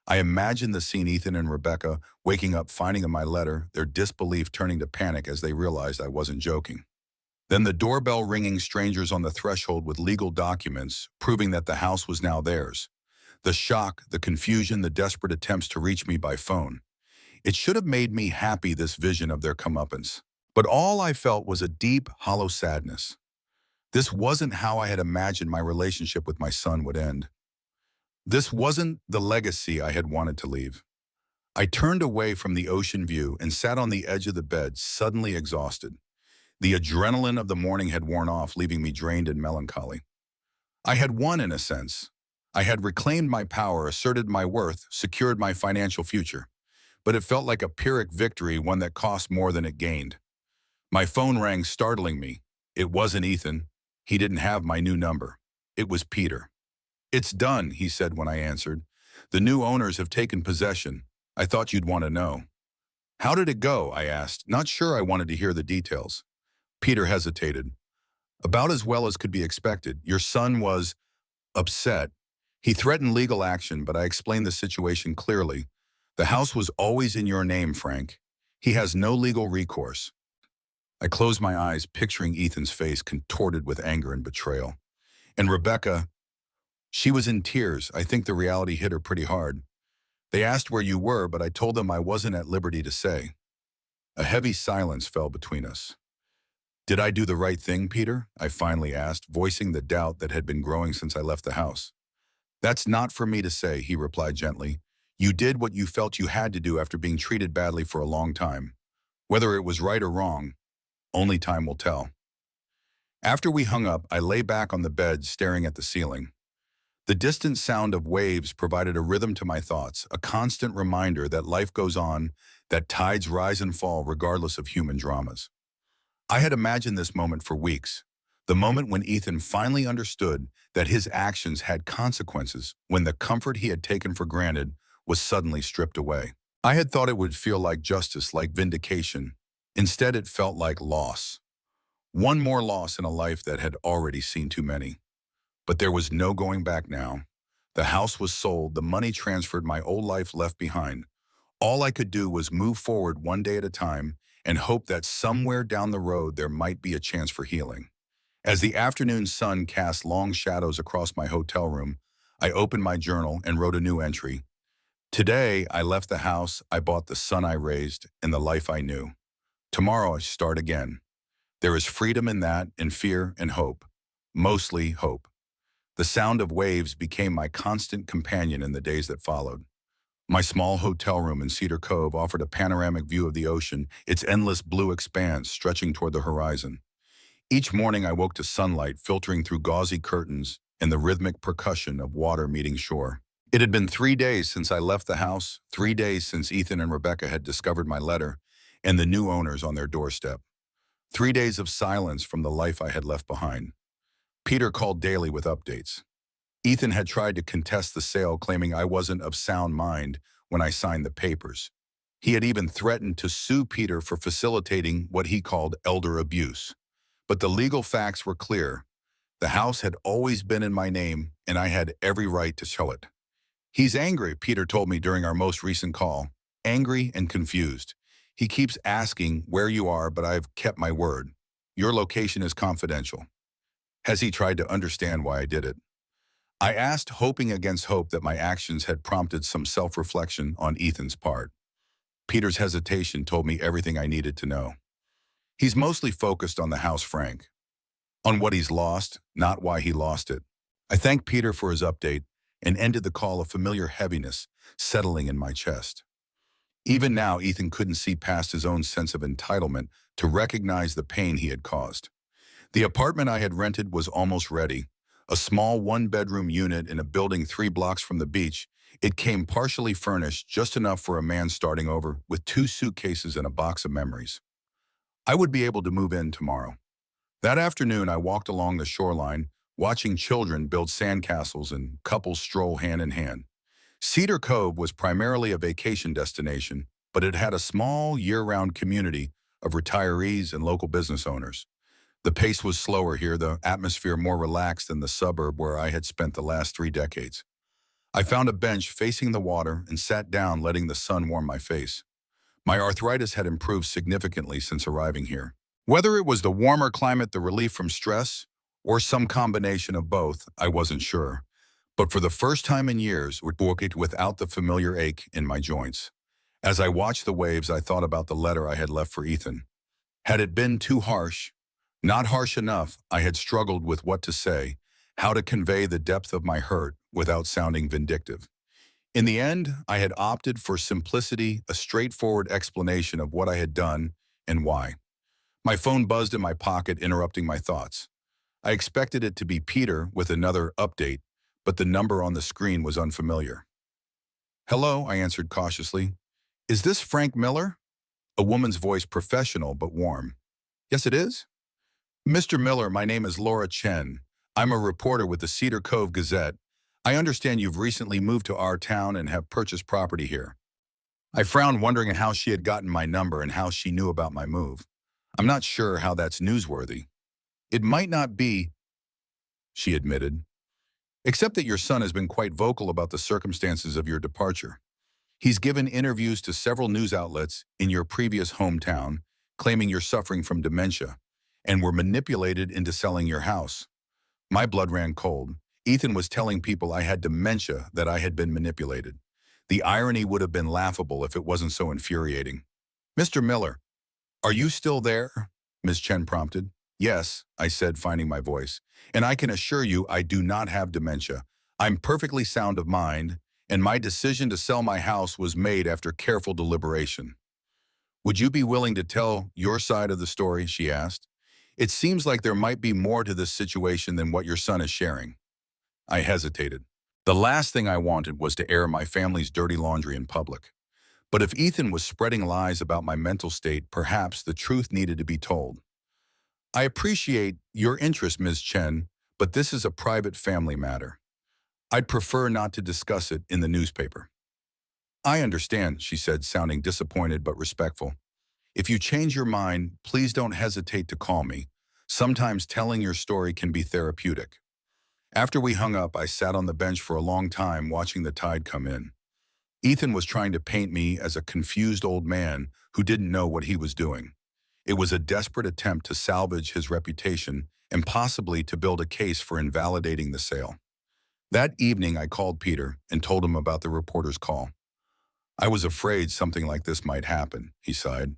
I imagined the scene: Ethan and Rebecca waking up, finding my letter, their disbelief turning to panic as they realized I wasn't joking. Then the doorbell ringing, strangers on the threshold with legal documents proving that the house was now theirs. The shock, the confusion, the desperate attempts to reach me by phone. It should have made me happy, this vision of their comeuppance. But all I felt was a deep, hollow sadness. This wasn't how I had imagined my relationship with my son would end. This wasn't the legacy I had wanted to leave. I turned away from the ocean view and sat on the edge of the bed, suddenly exhausted. The adrenaline of the morning had worn off, leaving me drained and melancholy. I had won, in a sense. I had reclaimed my power, asserted my worth, secured my financial future. But it felt like a Pyrrhic victory, one that cost more than it gained. My phone rang, startling me. It wasn't Ethan. He didn't have my new number. It was Peter. "It's done," he said when I answered. "The new owners have taken possession. I thought you'd want to know." "How did it go?" I asked, not sure I wanted to hear the details. Peter hesitated. "About as well as could be expected. Your son was upset. He threatened legal action, but I explained the situation clearly. The house was always in your name, Frank. He has no legal recourse." I closed my eyes, picturing Ethan's face contorted with anger and betrayal. And Rebecca, she was in tears. I think the reality hit her pretty hard. "They asked where you were, but I told them I wasn't at liberty to say." A heavy silence fell between us. "Did I do the right thing, Peter?" I finally asked, voicing the doubt that had been growing since I left the house. "That's not for me to say," he replied gently. "You did what you felt you had to do after being treated badly for a long time. Whether it was right or wrong, only time will tell." After we hung up, I lay back on the bed, staring at the ceiling. The distant sound of waves provided a rhythm to my thoughts, a constant reminder that life goes on, that tides rise and fall regardless of human dramas. I had imagined this moment for weeks, the moment when Ethan finally understood that his actions had consequences, when the comfort he had taken for granted was suddenly stripped away. I had thought it would feel like justice, like vindication. Instead, it felt like loss. One more loss in a life that had already seen too many. But there was no going back now. The house was sold, the money transferred, my old life left behind. All I could do was move forward one day at a time and hope that somewhere down the road there might be a chance for healing. As the afternoon sun cast long shadows across my hotel room, I opened my journal and wrote a new entry. Today, I left the house I bought, the son I raised, and the life I knew. Tomorrow, I start again. There is freedom in that, and fear and hope. Mostly hope. The sound of waves became my constant companion in the days that followed. My small hotel room in Cedar Cove offered a panoramic view of the ocean, its endless blue expanse stretching toward the horizon. Each morning I woke to sunlight filtering through gauzy curtains and the rhythmic percussion of water meeting shore. It had been 3 days since I left the house, 3 days since Ethan and Rebecca had discovered my letter and the new owners on their doorstep. 3 days of silence from the life I had left behind. Peter called daily with updates. Ethan had tried to contest the sale, claiming I wasn't of sound mind when I signed the papers. He had even threatened to sue Peter for facilitating what he called elder abuse. But the legal facts were clear. The house had always been in my name, and I had every right to show it. "He's angry," Peter told me during our most recent call. "Angry and confused. He keeps asking where you are, but I've kept my word. Your location is confidential." "Has he tried to understand why I did it?" I asked, hoping against hope that my actions had prompted some self-reflection on Ethan's part. Peter's hesitation told me everything I needed to know. He's mostly focused on the house, Frank. On what he's lost, not why he lost it. I thanked Peter for his update and ended the call, a familiar heaviness settling in my chest. Even now, Ethan couldn't see past his own sense of entitlement to recognize the pain he had caused. The apartment I had rented was almost ready, A small one-bedroom unit in a building 3 blocks from the beach. It came partially furnished, just enough for a man starting over, with 2 suitcases and a box of memories. I would be able to move in tomorrow. That afternoon, I walked along the shoreline, watching children build sandcastles and couples stroll hand in hand. Cedar Cove was primarily a vacation destination, but it had a small, year-round community of retirees and local business owners. The pace was slower here, the atmosphere more relaxed than the suburb where I had spent the last 3 decades. I found a bench facing the water and sat down, letting the sun warm my face. My arthritis had improved significantly since arriving here. Whether it was the warmer climate, the relief from stress, or some combination of both, I wasn't sure. But for the first time in years, I woke it without the familiar ache in my joints. As I watched the waves, I thought about the letter I had left for Ethan. Had it been too harsh? Not harsh enough. I had struggled with what to say, how to convey the depth of my hurt without sounding vindictive. In the end, I had opted for simplicity, a straightforward explanation of what I had done and why. My phone buzzed in my pocket, interrupting my thoughts. I expected it to be Peter with another update, but the number on the screen was unfamiliar. "Hello," I answered cautiously. "Is this Frank Miller?" A woman's voice, professional but warm. "Yes, it is." "Mr. Miller, my name is Laura Chen. I'm a reporter with the Cedar Cove Gazette. I understand you've recently moved to our town and have purchased property here." I frowned, wondering how she had gotten my number and how she knew about my move. "I'm not sure how that's newsworthy." "It might not be," she admitted, "except that your son has been quite vocal about the circumstances of your departure. He's given interviews to several news outlets in your previous hometown, claiming you're suffering from dementia and were manipulated into selling your house." My blood ran cold. Ethan was telling people I had dementia, that I had been manipulated. The irony would have been laughable if it wasn't so infuriating. "Mr. Miller, are you still there?" Ms. Chen prompted. "Yes," I said, finding my voice. "And I can assure you I do not have dementia. I'm perfectly sound of mind, and my decision to sell my house was made after careful deliberation." "Would you be willing to tell your side of the story?" she asked. "It seems like there might be more to this situation than what your son is sharing." I hesitated. The last thing I wanted was to air my family's dirty laundry in public. But if Ethan was spreading lies about my mental state, perhaps the truth needed to be told. "I appreciate your interest, Ms. Chen, but this is a private family matter. I'd prefer not to discuss it in the newspaper." "I understand," she said, sounding disappointed but respectful. "If you change your mind, please don't hesitate to call me. Sometimes telling your story can be therapeutic." After we hung up, I sat on the bench for a long time, watching the tide come in. Ethan was trying to paint me as a confused old man who didn't know what he was doing. It was a desperate attempt to salvage his reputation and possibly to build a case for invalidating the sale. That evening, I called Peter and told him about the reporter's call. "I was afraid something like this might happen," he sighed.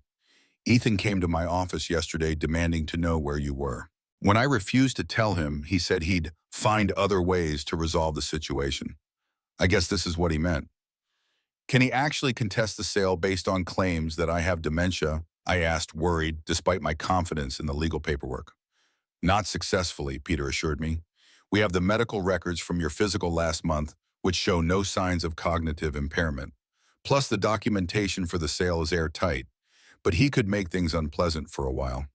"Ethan came to my office yesterday demanding to know where you were. When I refused to tell him, he said he'd find other ways to resolve the situation. I guess this is what he meant." "Can he actually contest the sale based on claims that I have dementia?" I asked, worried, despite my confidence in the legal paperwork. "Not successfully," Peter assured me. "We have the medical records from your physical last month, which show no signs of cognitive impairment. Plus, the documentation for the sale is airtight, but he could make things unpleasant for a while."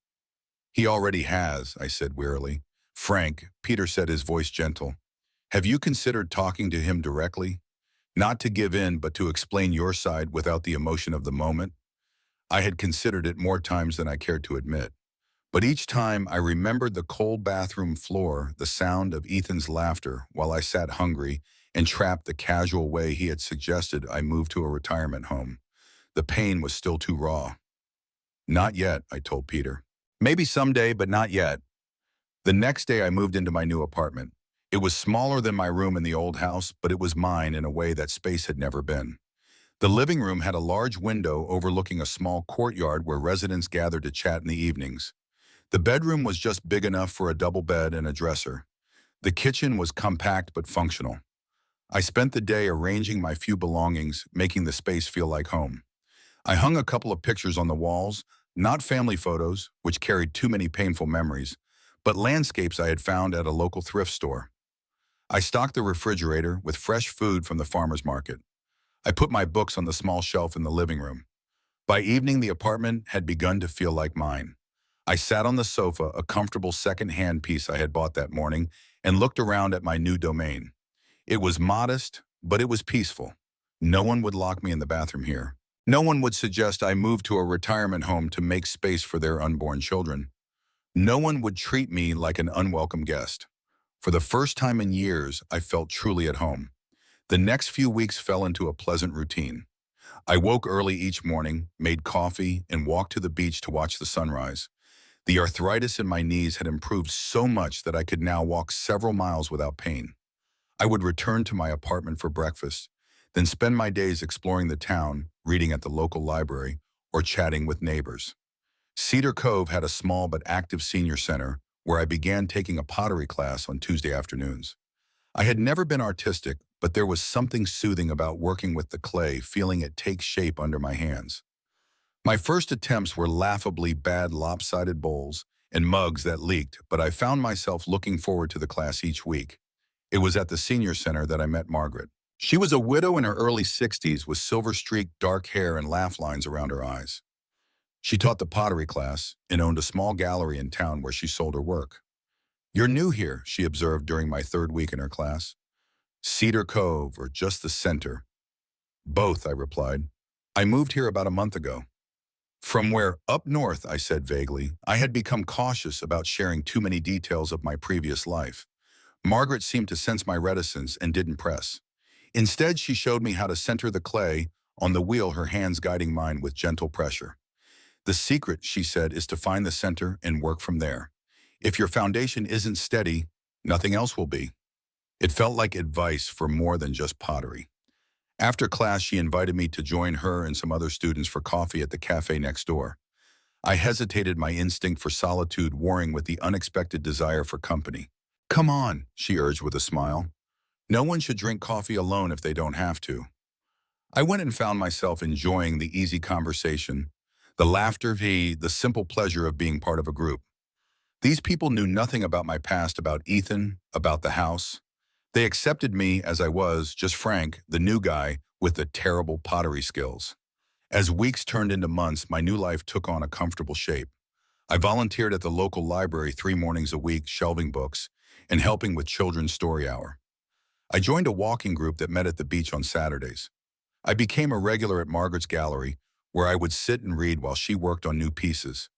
"He already has," I said wearily. "Frank," Peter said, his voice gentle, "have you considered talking to him directly? Not to give in, but to explain your side without the emotion of the moment?" I had considered it more times than I cared to admit. But each time I remembered the cold bathroom floor, the sound of Ethan's laughter while I sat hungry and trapped the casual way he had suggested I move to a retirement home. The pain was still too raw. "Not yet," I told Peter. "Maybe someday, but not yet." The next day I moved into my new apartment. It was smaller than my room in the old house, but it was mine in a way that space had never been. The living room had a large window overlooking a small courtyard where residents gathered to chat in the evenings. The bedroom was just big enough for a double bed and a dresser. The kitchen was compact but functional. I spent the day arranging my few belongings, making the space feel like home. I hung a couple of pictures on the walls, not family photos, which carried too many painful memories, but landscapes I had found at a local thrift store. I stocked the refrigerator with fresh food from the farmer's market. I put my books on the small shelf in the living room. By evening, the apartment had begun to feel like mine. I sat on the sofa, a comfortable second-hand piece I had bought that morning, and looked around at my new domain. It was modest, but it was peaceful. No one would lock me in the bathroom here. No one would suggest I move to a retirement home to make space for their unborn children. No one would treat me like an unwelcome guest. For the first time in years, I felt truly at home. The next few weeks fell into a pleasant routine. I woke early each morning, made coffee, and walked to the beach to watch the sunrise. The arthritis in my knees had improved so much that I could now walk several miles without pain. I would return to my apartment for breakfast, then spend my days exploring the town, reading at the local library, or chatting with neighbors. Cedar Cove had a small but active senior center where I began taking a pottery class on Tuesday afternoons. I had never been artistic, but there was something soothing about working with the clay, feeling it take shape under my hands. My first attempts were laughably bad lopsided bowls and mugs that leaked, but I found myself looking forward to the class each week. It was at the senior center that I met Margaret. She was a widow in her early 60s with silver-streaked dark hair and laugh lines around her eyes. She taught the pottery class and owned a small gallery in town where she sold her work. "You're new here," she observed during my third week in her class. "Cedar Cove or just the center?" "Both," I replied. "I moved here about a month ago." "From where?" "Up north," I said vaguely. I had become cautious about sharing too many details of my previous life. Margaret seemed to sense my reticence and didn't press. Instead, she showed me how to center the clay on the wheel, her hands guiding mine with gentle pressure. "The secret," she said, "is to find the center and work from there. If your foundation isn't steady, nothing else will be." It felt like advice for more than just pottery. After class, she invited me to join her and some other students for coffee at the cafe next door. I hesitated, my instinct for solitude warring with the unexpected desire for company. "Come on," she urged with a smile. "No one should drink coffee alone if they don't have to." I went and found myself enjoying the easy conversation, the laughter, the simple pleasure of being part of a group. These people knew nothing about my past, about Ethan, about the house. They accepted me as I was, just Frank, the new guy with the terrible pottery skills. As weeks turned into months, my new life took on a comfortable shape. I volunteered at the local library 3 mornings a week, shelving books and helping with children's story hour. I joined a walking group that met at the beach on Saturdays. I became a regular at Margaret's gallery, where I would sit and read while she worked on new pieces.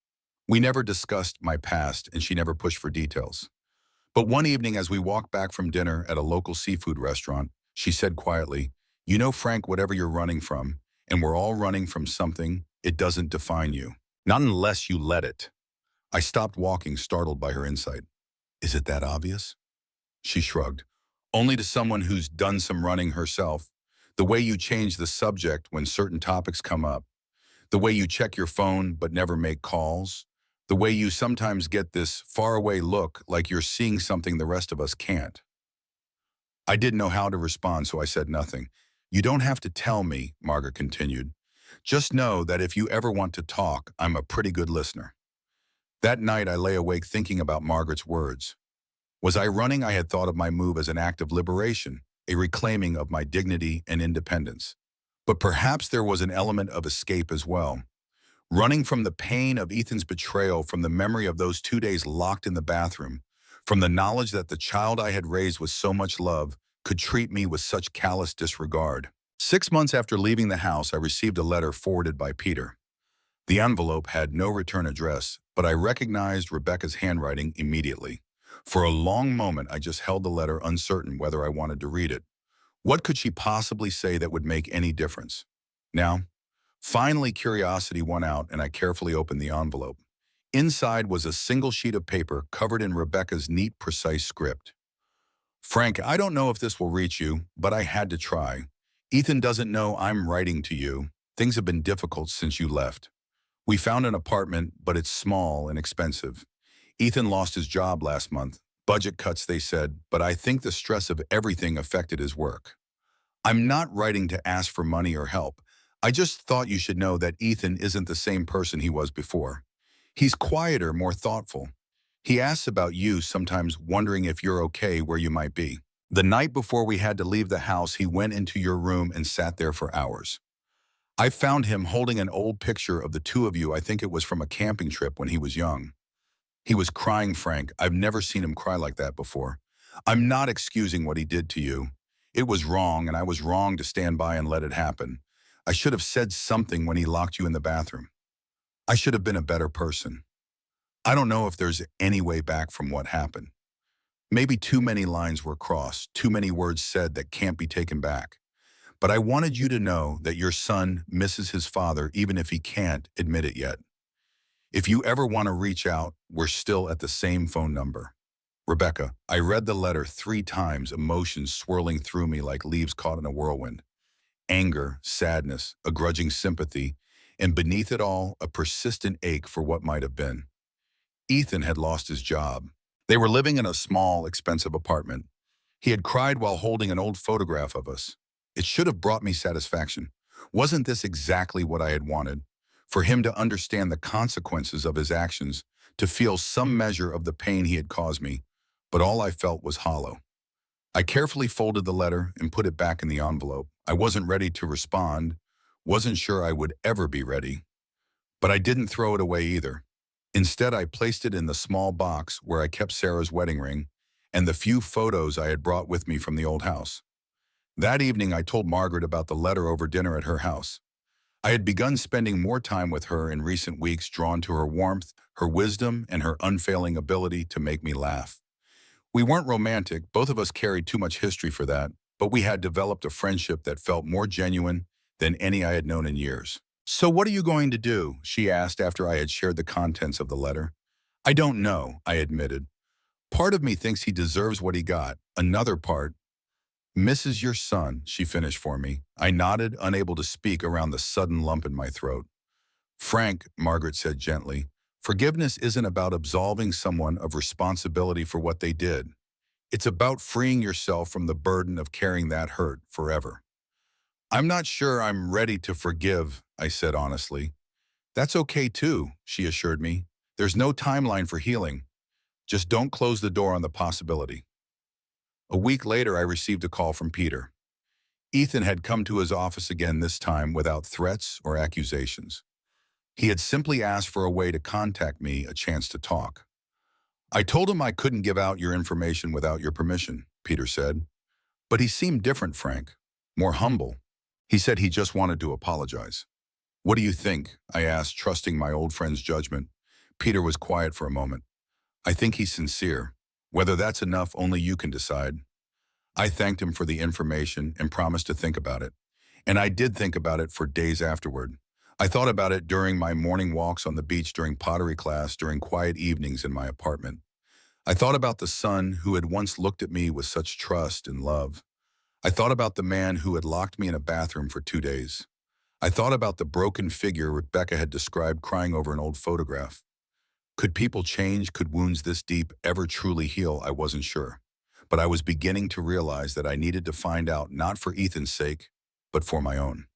We never discussed my past, and she never pushed for details. But one evening, as we walked back from dinner at a local seafood restaurant, she said quietly, "You know, Frank, whatever you're running from, and we're all running from something, it doesn't define you. Not unless you let it." I stopped walking, startled by her insight. "Is it that obvious?" She shrugged. "Only to someone who's done some running herself. The way you change the subject when certain topics come up. The way you check your phone but never make calls. The way you sometimes get this faraway look like you're seeing something the rest of us can't." I didn't know how to respond, so I said nothing. "You don't have to tell me," Margaret continued. "Just know that if you ever want to talk, I'm a pretty good listener." That night, I lay awake thinking about Margaret's words. Was I running? I had thought of my move as an act of liberation, a reclaiming of my dignity and independence. But perhaps there was an element of escape as well. Running from the pain of Ethan's betrayal, from the memory of those 2 days locked in the bathroom, from the knowledge that the child I had raised with so much love could treat me with such callous disregard. 6 months after leaving the house, I received a letter forwarded by Peter. The envelope had no return address, but I recognized Rebecca's handwriting immediately. For a long moment, I just held the letter, uncertain whether I wanted to read it. What could she possibly say that would make any difference? Now, finally, curiosity won out, and I carefully opened the envelope. Inside was a single sheet of paper covered in Rebecca's neat, precise script. "Frank, I don't know if this will reach you, but I had to try. Ethan doesn't know I'm writing to you. Things have been difficult since you left. We found an apartment, but it's small and expensive. Ethan lost his job last month. Budget cuts, they said, but I think the stress of everything affected his work. I'm not writing to ask for money or help. I just thought you should know that Ethan isn't the same person he was before. He's quieter, more thoughtful. He asks about you, sometimes wondering if you're okay where you might be. The night before we had to leave the house, he went into your room and sat there for hours. I found him holding an old picture of the two of you. I think it was from a camping trip when he was young. He was crying, Frank. I've never seen him cry like that before. I'm not excusing what he did to you. It was wrong, and I was wrong to stand by and let it happen. I should have said something when he locked you in the bathroom. I should have been a better person. I don't know if there's any way back from what happened. Maybe too many lines were crossed, too many words said that can't be taken back. But I wanted you to know that your son misses his father even if he can't admit it yet. If you ever want to reach out, we're still at the same phone number. Rebecca, I read the letter 3 times, emotions swirling through me like leaves caught in a whirlwind. Anger, sadness, a grudging sympathy, and beneath it all, a persistent ache for what might have been. Ethan had lost his job. They were living in a small, expensive apartment. He had cried while holding an old photograph of us. It should have brought me satisfaction. Wasn't this exactly what I had wanted? For him to understand the consequences of his actions, to feel some measure of the pain he had caused me, but all I felt was hollow. I carefully folded the letter and put it back in the envelope. I wasn't ready to respond, wasn't sure I would ever be ready. But I didn't throw it away either. Instead, I placed it in the small box where I kept Sarah's wedding ring and the few photos I had brought with me from the old house. That evening, I told Margaret about the letter over dinner at her house. I had begun spending more time with her in recent weeks, drawn to her warmth, her wisdom, and her unfailing ability to make me laugh. We weren't romantic, both of us carried too much history for that, but we had developed a friendship that felt more genuine than any I had known in years. "So what are you going to do?" she asked after I had shared the contents of the letter. "I don't know," I admitted. "Part of me thinks he deserves what he got. Another part misses your son," she finished for me. I nodded, unable to speak around the sudden lump in my throat. "Frank," Margaret said gently, "forgiveness isn't about absolving someone of responsibility for what they did. It's about freeing yourself from the burden of carrying that hurt forever." "I'm not sure I'm ready to forgive," I said honestly. "That's okay too," she assured me. "There's no timeline for healing. Just don't close the door on the possibility." A week later, I received a call from Peter. Ethan had come to his office again, this time without threats or accusations. He had simply asked for a way to contact me, a chance to talk. "I told him I couldn't give out your information without your permission," Peter said. "But he seemed different, Frank, more humble. He said he just wanted to apologize." "What do you think?" I asked, trusting my old friend's judgment. Peter was quiet for a moment. "I think he's sincere. Whether that's enough, only you can decide." I thanked him for the information and promised to think about it. And I did think about it for days afterward. I thought about it during my morning walks on the beach, during pottery class, during quiet evenings in my apartment. I thought about the son who had once looked at me with such trust and love. I thought about the man who had locked me in a bathroom for 2 days. I thought about the broken figure Rebecca had described crying over an old photograph. Could people change? Could wounds this deep ever truly heal? I wasn't sure. But I was beginning to realize that I needed to find out, not for Ethan's sake, but for my own.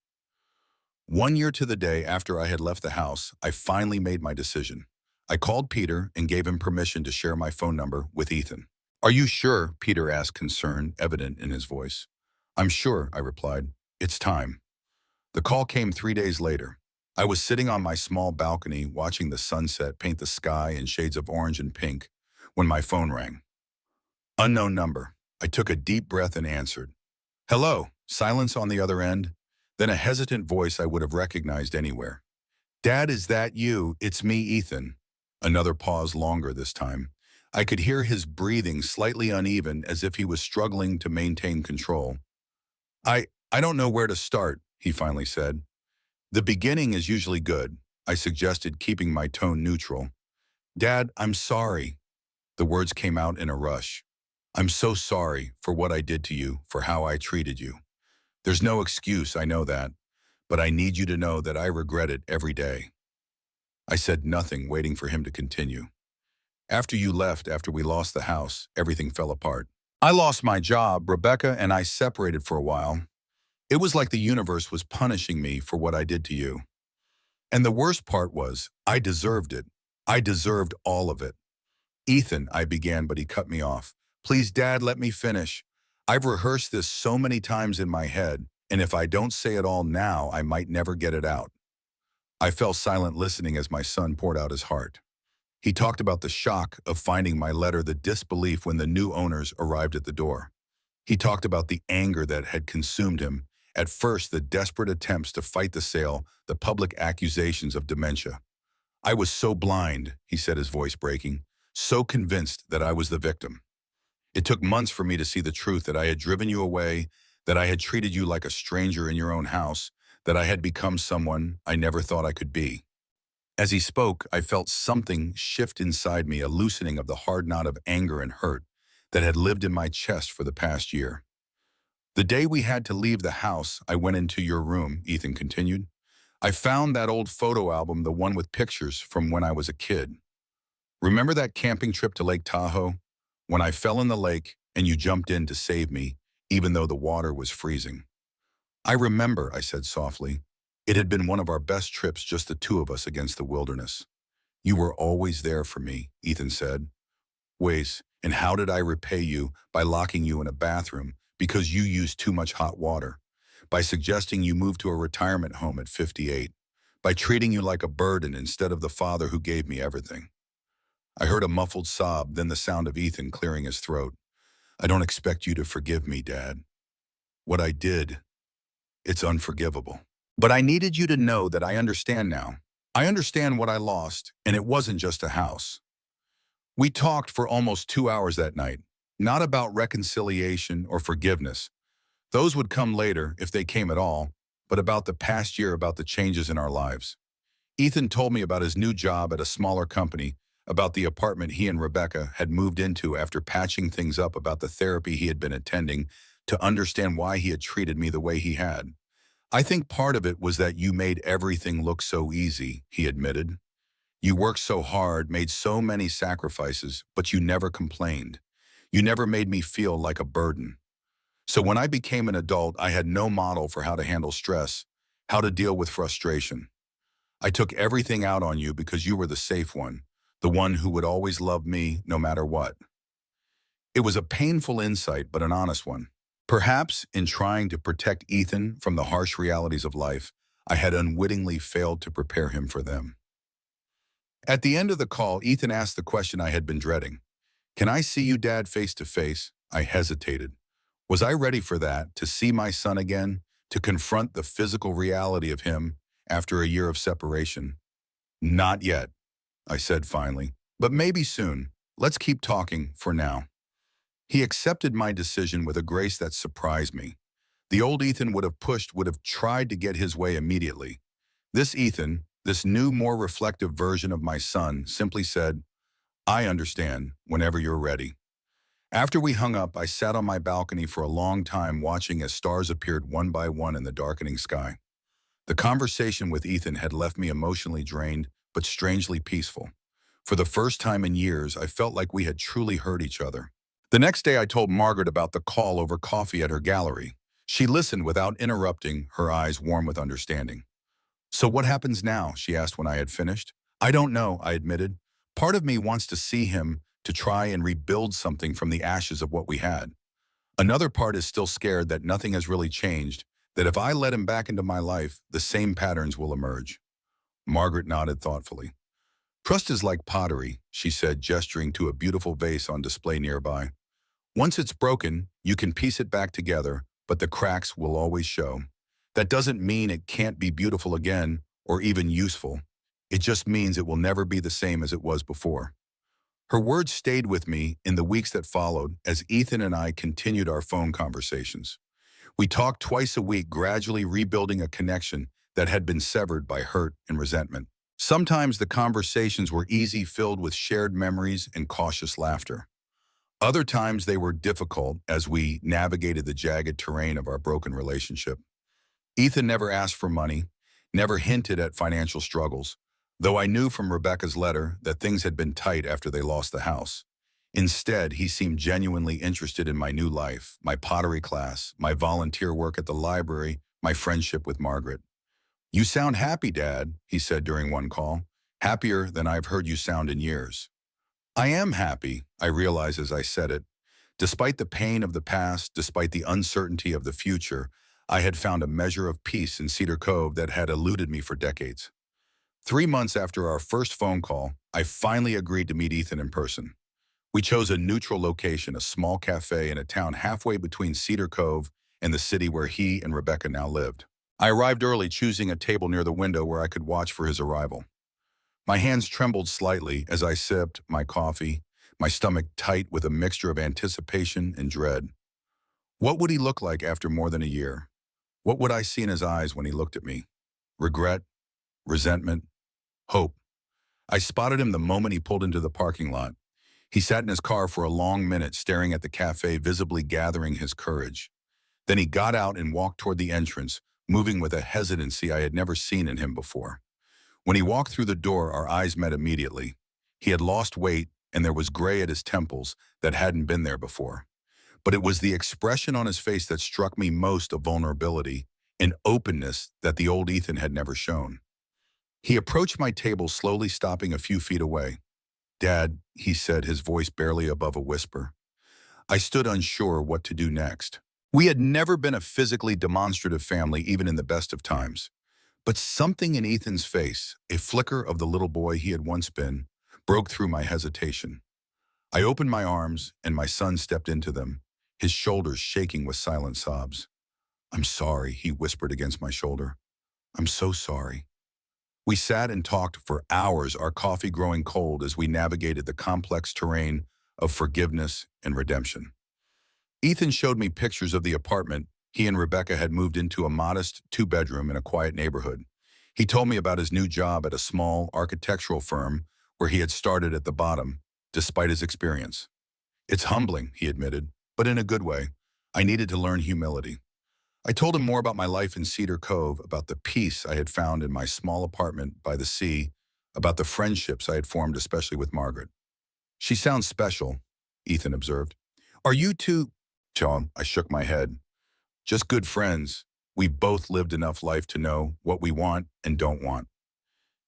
1 year to the day after I had left the house, I finally made my decision. I called Peter and gave him permission to share my phone number with Ethan. "Are you sure?" Peter asked, concern evident in his voice. "I'm sure," I replied. "It's time." The call came 3 days later. I was sitting on my small balcony watching the sunset paint the sky in shades of orange and pink when my phone rang. Unknown number. I took a deep breath and answered. "Hello." Silence on the other end, then a hesitant voice I would have recognized anywhere. "Dad, is that you? It's me, Ethan." Another pause, longer this time. I could hear his breathing, slightly uneven, as if he was struggling to maintain control. I don't know where to start," he finally said. "The beginning is usually good," I suggested, keeping my tone neutral. "Dad, I'm sorry." The words came out in a rush. "I'm so sorry for what I did to you, for how I treated you. There's no excuse, I know that, but I need you to know that I regret it every day." I said nothing, waiting for him to continue. "After you left, after we lost the house, everything fell apart. I lost my job, Rebecca and I separated for a while. It was like the universe was punishing me for what I did to you. And the worst part was, I deserved it. I deserved all of it." "Ethan," I began, but he cut me off. "Please, Dad, let me finish. I've rehearsed this so many times in my head, and if I don't say it all now, I might never get it out. I fell silent listening as my son poured out his heart. He talked about the shock of finding my letter, the disbelief when the new owners arrived at the door. He talked about the anger that had consumed him. At first, the desperate attempts to fight the sale, the public accusations of dementia. I was so blind, he said, his voice breaking, so convinced that I was the victim. It took months for me to see the truth, that I had driven you away, that I had treated you like a stranger in your own house, that I had become someone I never thought I could be. As he spoke, I felt something shift inside me, a loosening of the hard knot of anger and hurt that had lived in my chest for the past year. The day we had to leave the house, I went into your room, Ethan continued. I found that old photo album, the one with pictures from when I was a kid. Remember that camping trip to Lake Tahoe? When I fell in the lake and you jumped in to save me, even though the water was freezing. I remember, I said softly. It had been one of our best trips, just the two of us against the wilderness. You were always there for me, Ethan said. Ways, and how did I repay you? By locking you in a bathroom because you used too much hot water, by suggesting you move to a retirement home at 58, by treating you like a burden instead of the father who gave me everything. I heard a muffled sob, then the sound of Ethan clearing his throat. I don't expect you to forgive me, Dad. What I did, it's unforgivable. But I needed you to know that I understand now. I understand what I lost, and it wasn't just a house. We talked for almost 2 hours that night, not about reconciliation or forgiveness. Those would come later, if they came at all, but about the past year, about the changes in our lives. Ethan told me about his new job at a smaller company, about the apartment he and Rebecca had moved into after patching things up, about the therapy he had been attending, to understand why he had treated me the way he had. I think part of it was that you made everything look so easy, he admitted. You worked so hard, made so many sacrifices, but you never complained. You never made me feel like a burden. So when I became an adult, I had no model for how to handle stress, how to deal with frustration. I took everything out on you because you were the safe one, the one who would always love me no matter what. It was a painful insight, but an honest one. Perhaps in trying to protect Ethan from the harsh realities of life, I had unwittingly failed to prepare him for them. At the end of the call, Ethan asked the question I had been dreading. Can I see you, Dad, face to face? I hesitated. Was I ready for that, to see my son again, to confront the physical reality of him after a year of separation? Not yet, I said finally, but maybe soon. Let's keep talking for now. He accepted my decision with a grace that surprised me. The old Ethan would have pushed, would have tried to get his way immediately. This Ethan, this new, more reflective version of my son, simply said, I understand, whenever you're ready. After we hung up, I sat on my balcony for a long time, watching as stars appeared one by one in the darkening sky. The conversation with Ethan had left me emotionally drained, but strangely peaceful. For the first time in years, I felt like we had truly heard each other. The next day, I told Margaret about the call over coffee at her gallery. She listened without interrupting, her eyes warm with understanding. So what happens now? She asked when I had finished. I don't know, I admitted. Part of me wants to see him, to try and rebuild something from the ashes of what we had. Another part is still scared that nothing has really changed, that if I let him back into my life, the same patterns will emerge. Margaret nodded thoughtfully. Trust is like pottery, she said, gesturing to a beautiful vase on display nearby. Once it's broken, you can piece it back together, but the cracks will always show. That doesn't mean it can't be beautiful again, or even useful. It just means it will never be the same as it was before. Her words stayed with me in the weeks that followed as Ethan and I continued our phone conversations. We talked twice a week, gradually rebuilding a connection that had been severed by hurt and resentment. Sometimes the conversations were easy, filled with shared memories and cautious laughter. Other times they were difficult as we navigated the jagged terrain of our broken relationship. Ethan never asked for money, never hinted at financial struggles, though I knew from Rebecca's letter that things had been tight after they lost the house. Instead, he seemed genuinely interested in my new life, my pottery class, my volunteer work at the library, my friendship with Margaret. You sound happy, Dad, he said during one call. Happier than I've heard you sound in years. I am happy, I realized as I said it. Despite the pain of the past, despite the uncertainty of the future, I had found a measure of peace in Cedar Cove that had eluded me for decades. 3 months after our first phone call, I finally agreed to meet Ethan in person. We chose a neutral location, a small cafe in a town halfway between Cedar Cove and the city where he and Rebecca now lived. I arrived early, choosing a table near the window where I could watch for his arrival. My hands trembled slightly as I sipped my coffee, my stomach tight with a mixture of anticipation and dread. What would he look like after more than a year? What would I see in his eyes when he looked at me? Regret, resentment, hope. I spotted him the moment he pulled into the parking lot. He sat in his car for a long minute, staring at the cafe, visibly gathering his courage. Then he got out and walked toward the entrance, moving with a hesitancy I had never seen in him before. When he walked through the door, our eyes met immediately. He had lost weight, and there was gray at his temples that hadn't been there before. But it was the expression on his face that struck me most, of vulnerability and openness that the old Ethan had never shown. He approached my table, slowly stopping a few feet away. "Dad," he said, his voice barely above a whisper. I stood unsure what to do next. We had never been a physically demonstrative family, even in the best of times. But something in Ethan's face, a flicker of the little boy he had once been, broke through my hesitation. I opened my arms, and my son stepped into them, his shoulders shaking with silent sobs. "I'm sorry," he whispered against my shoulder. "I'm so sorry." We sat and talked for hours, our coffee growing cold as we navigated the complex terrain of forgiveness and redemption. Ethan showed me pictures of the apartment he and Rebecca had moved into, a modest two-bedroom in a quiet neighborhood. He told me about his new job at a small architectural firm where he had started at the bottom, despite his experience. "It's humbling," he admitted, "but in a good way. I needed to learn humility." I told him more about my life in Cedar Cove, about the peace I had found in my small apartment by the sea, about the friendships I had formed, especially with Margaret. "She sounds special," Ethan observed. "Are you two—" John, I shook my head. "Just good friends. We've both lived enough life to know what we want and don't want."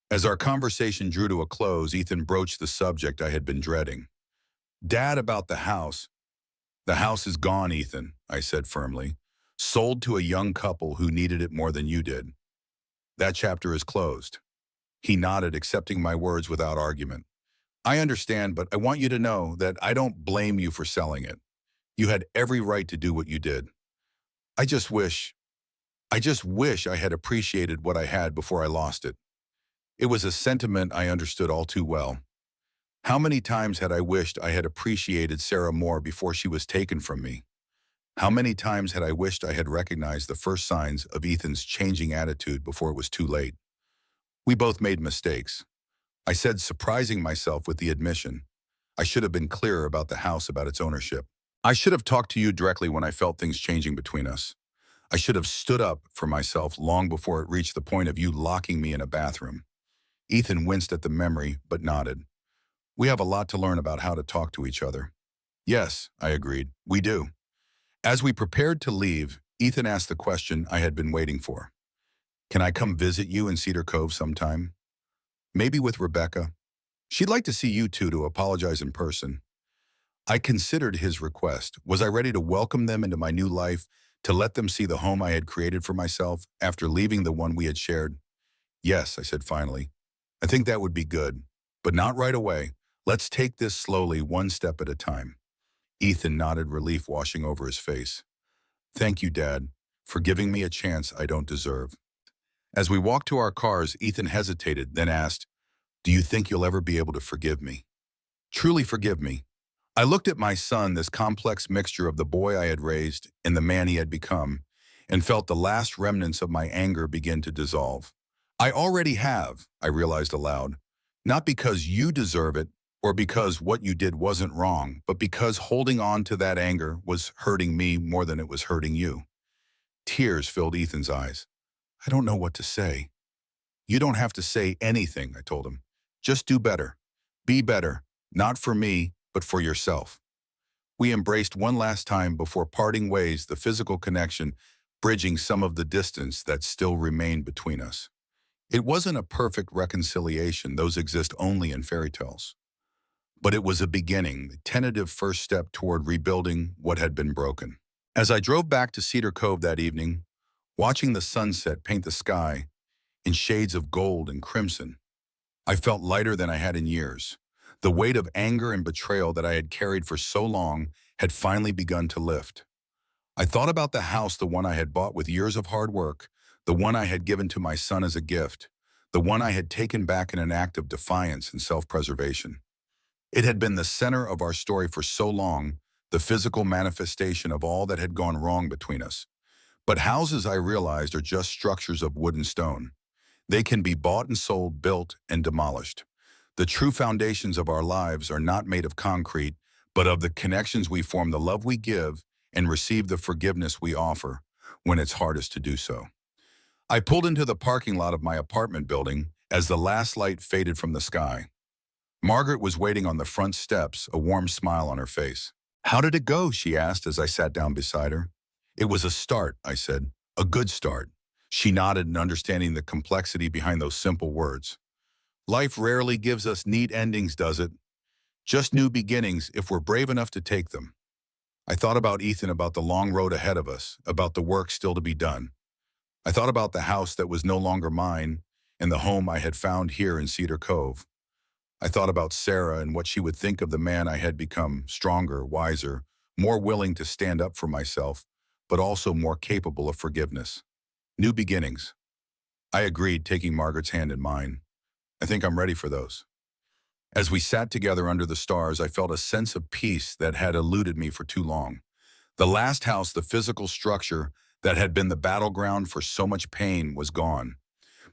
As our conversation drew to a close, Ethan broached the subject I had been dreading. "Dad, about the house." "The house is gone, Ethan," I said firmly. "Sold to a young couple who needed it more than you did. That chapter is closed." He nodded, accepting my words without argument. "I understand, but I want you to know that I don't blame you for selling it. You had every right to do what you did. I just wish, I had appreciated what I had before I lost it." It was a sentiment I understood all too well. How many times had I wished I had appreciated Sarah more before she was taken from me? How many times had I wished I had recognized the first signs of Ethan's changing attitude before it was too late? We both made mistakes. I said, surprising myself with the admission. I should have been clearer about the house, about its ownership. I should have talked to you directly when I felt things changing between us. I should have stood up for myself long before it reached the point of you locking me in a bathroom. Ethan winced at the memory, but nodded. "We have a lot to learn about how to talk to each other." "Yes," I agreed, "we do." As we prepared to leave, Ethan asked the question I had been waiting for. "Can I come visit you in Cedar Cove sometime? Maybe with Rebecca? She'd like to see you two, to apologize in person." I considered his request. Was I ready to welcome them into my new life, to let them see the home I had created for myself after leaving the one we had shared? "Yes," I said finally. "I think that would be good, but not right away. Let's take this slowly, one step at a time." Ethan nodded, relief washing over his face. "Thank you, Dad, for giving me a chance I don't deserve." As we walked to our cars, Ethan hesitated, then asked, "Do you think you'll ever be able to forgive me? Truly forgive me?" I looked at my son, this complex mixture of the boy I had raised and the man he had become, and felt the last remnants of my anger begin to dissolve. "I already have," I realized aloud. "Not because you deserve it, or because what you did wasn't wrong, but because holding on to that anger was hurting me more than it was hurting you." Tears filled Ethan's eyes. "I don't know what to say." "You don't have to say anything," I told him. "Just do better. Be better, not for me, but for yourself." We embraced one last time before parting ways, the physical connection bridging some of the distance that still remained between us. It wasn't a perfect reconciliation; those exist only in fairy tales. But it was a beginning, the tentative first step toward rebuilding what had been broken. As I drove back to Cedar Cove that evening, watching the sunset paint the sky in shades of gold and crimson, I felt lighter than I had in years. The weight of anger and betrayal that I had carried for so long had finally begun to lift. I thought about the house, the one I had bought with years of hard work, the one I had given to my son as a gift, the one I had taken back in an act of defiance and self-preservation. It had been the center of our story for so long, the physical manifestation of all that had gone wrong between us. But houses, I realized, are just structures of wood and stone. They can be bought and sold, built and demolished. The true foundations of our lives are not made of concrete, but of the connections we form, the love we give, and receive the forgiveness we offer when it's hardest to do so. I pulled into the parking lot of my apartment building as the last light faded from the sky. Margaret was waiting on the front steps, a warm smile on her face. "How did it go?" she asked as I sat down beside her. "It was a start," I said. "A good start." She nodded in understanding the complexity behind those simple words. "Life rarely gives us neat endings, does it? Just new beginnings if we're brave enough to take them." I thought about Ethan, about the long road ahead of us, about the work still to be done. I thought about the house that was no longer mine and the home I had found here in Cedar Cove. I thought about Sarah and what she would think of the man I had become, stronger, wiser, more willing to stand up for myself, but also more capable of forgiveness. New beginnings. I agreed, taking Margaret's hand in mine. "I think I'm ready for those." As we sat together under the stars, I felt a sense of peace that had eluded me for too long. The last house, the physical structure that had been the battleground for so much pain, was gone.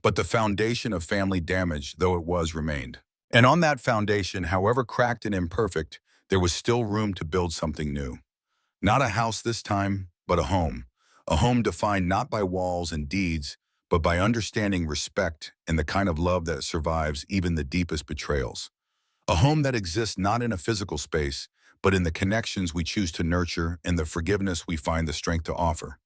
But the foundation of family damage, though it was, remained. And on that foundation, however cracked and imperfect, there was still room to build something new. Not a house this time, but a home. A home defined not by walls and deeds, but by understanding, respect, and the kind of love that survives even the deepest betrayals. A home that exists not in a physical space, but in the connections we choose to nurture and the forgiveness we find the strength to offer.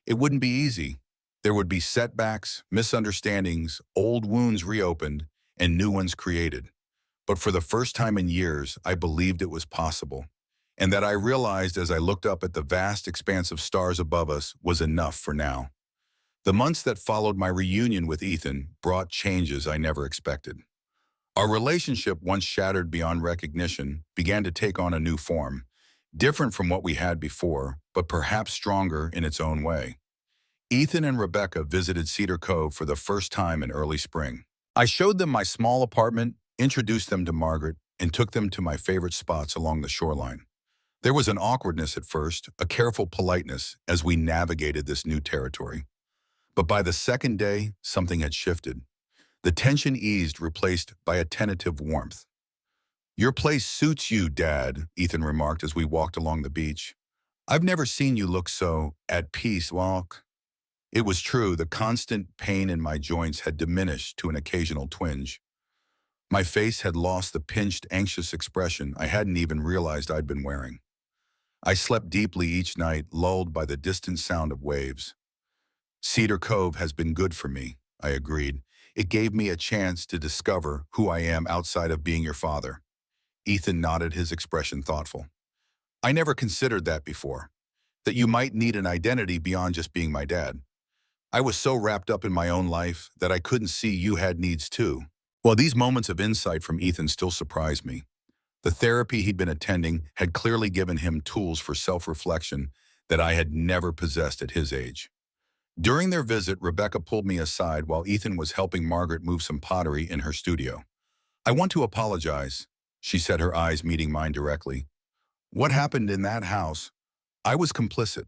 It wouldn't be easy. There would be setbacks, misunderstandings, old wounds reopened, and new ones created. But for the first time in years, I believed it was possible. And that, I realized as I looked up at the vast expanse of stars above us, was enough for now. The months that followed my reunion with Ethan brought changes I never expected. Our relationship, once shattered beyond recognition, began to take on a new form, different from what we had before, but perhaps stronger in its own way. Ethan and Rebecca visited Cedar Cove for the first time in early spring. I showed them my small apartment, introduced them to Margaret, and took them to my favorite spots along the shoreline. There was an awkwardness at first, a careful politeness as we navigated this new territory. But by the second day, something had shifted. The tension eased, replaced by a tentative warmth. "Your place suits you, Dad," Ethan remarked as we walked along the beach. "I've never seen you look so at peace." It was true, the constant pain in my joints had diminished to an occasional twinge. My face had lost the pinched, anxious expression I hadn't even realized I'd been wearing. I slept deeply each night, lulled by the distant sound of waves. "Cedar Cove has been good for me," I agreed. "It gave me a chance to discover who I am outside of being your father." Ethan nodded, his expression thoughtful. "I never considered that before, that you might need an identity beyond just being my dad. I was so wrapped up in my own life that I couldn't see you had needs too." Well, these moments of insight from Ethan still surprised me. The therapy he'd been attending had clearly given him tools for self-reflection that I had never possessed at his age. During their visit, Rebecca pulled me aside while Ethan was helping Margaret move some pottery in her studio. "I want to apologize," she said, her eyes meeting mine directly. "What happened in that house? I was complicit.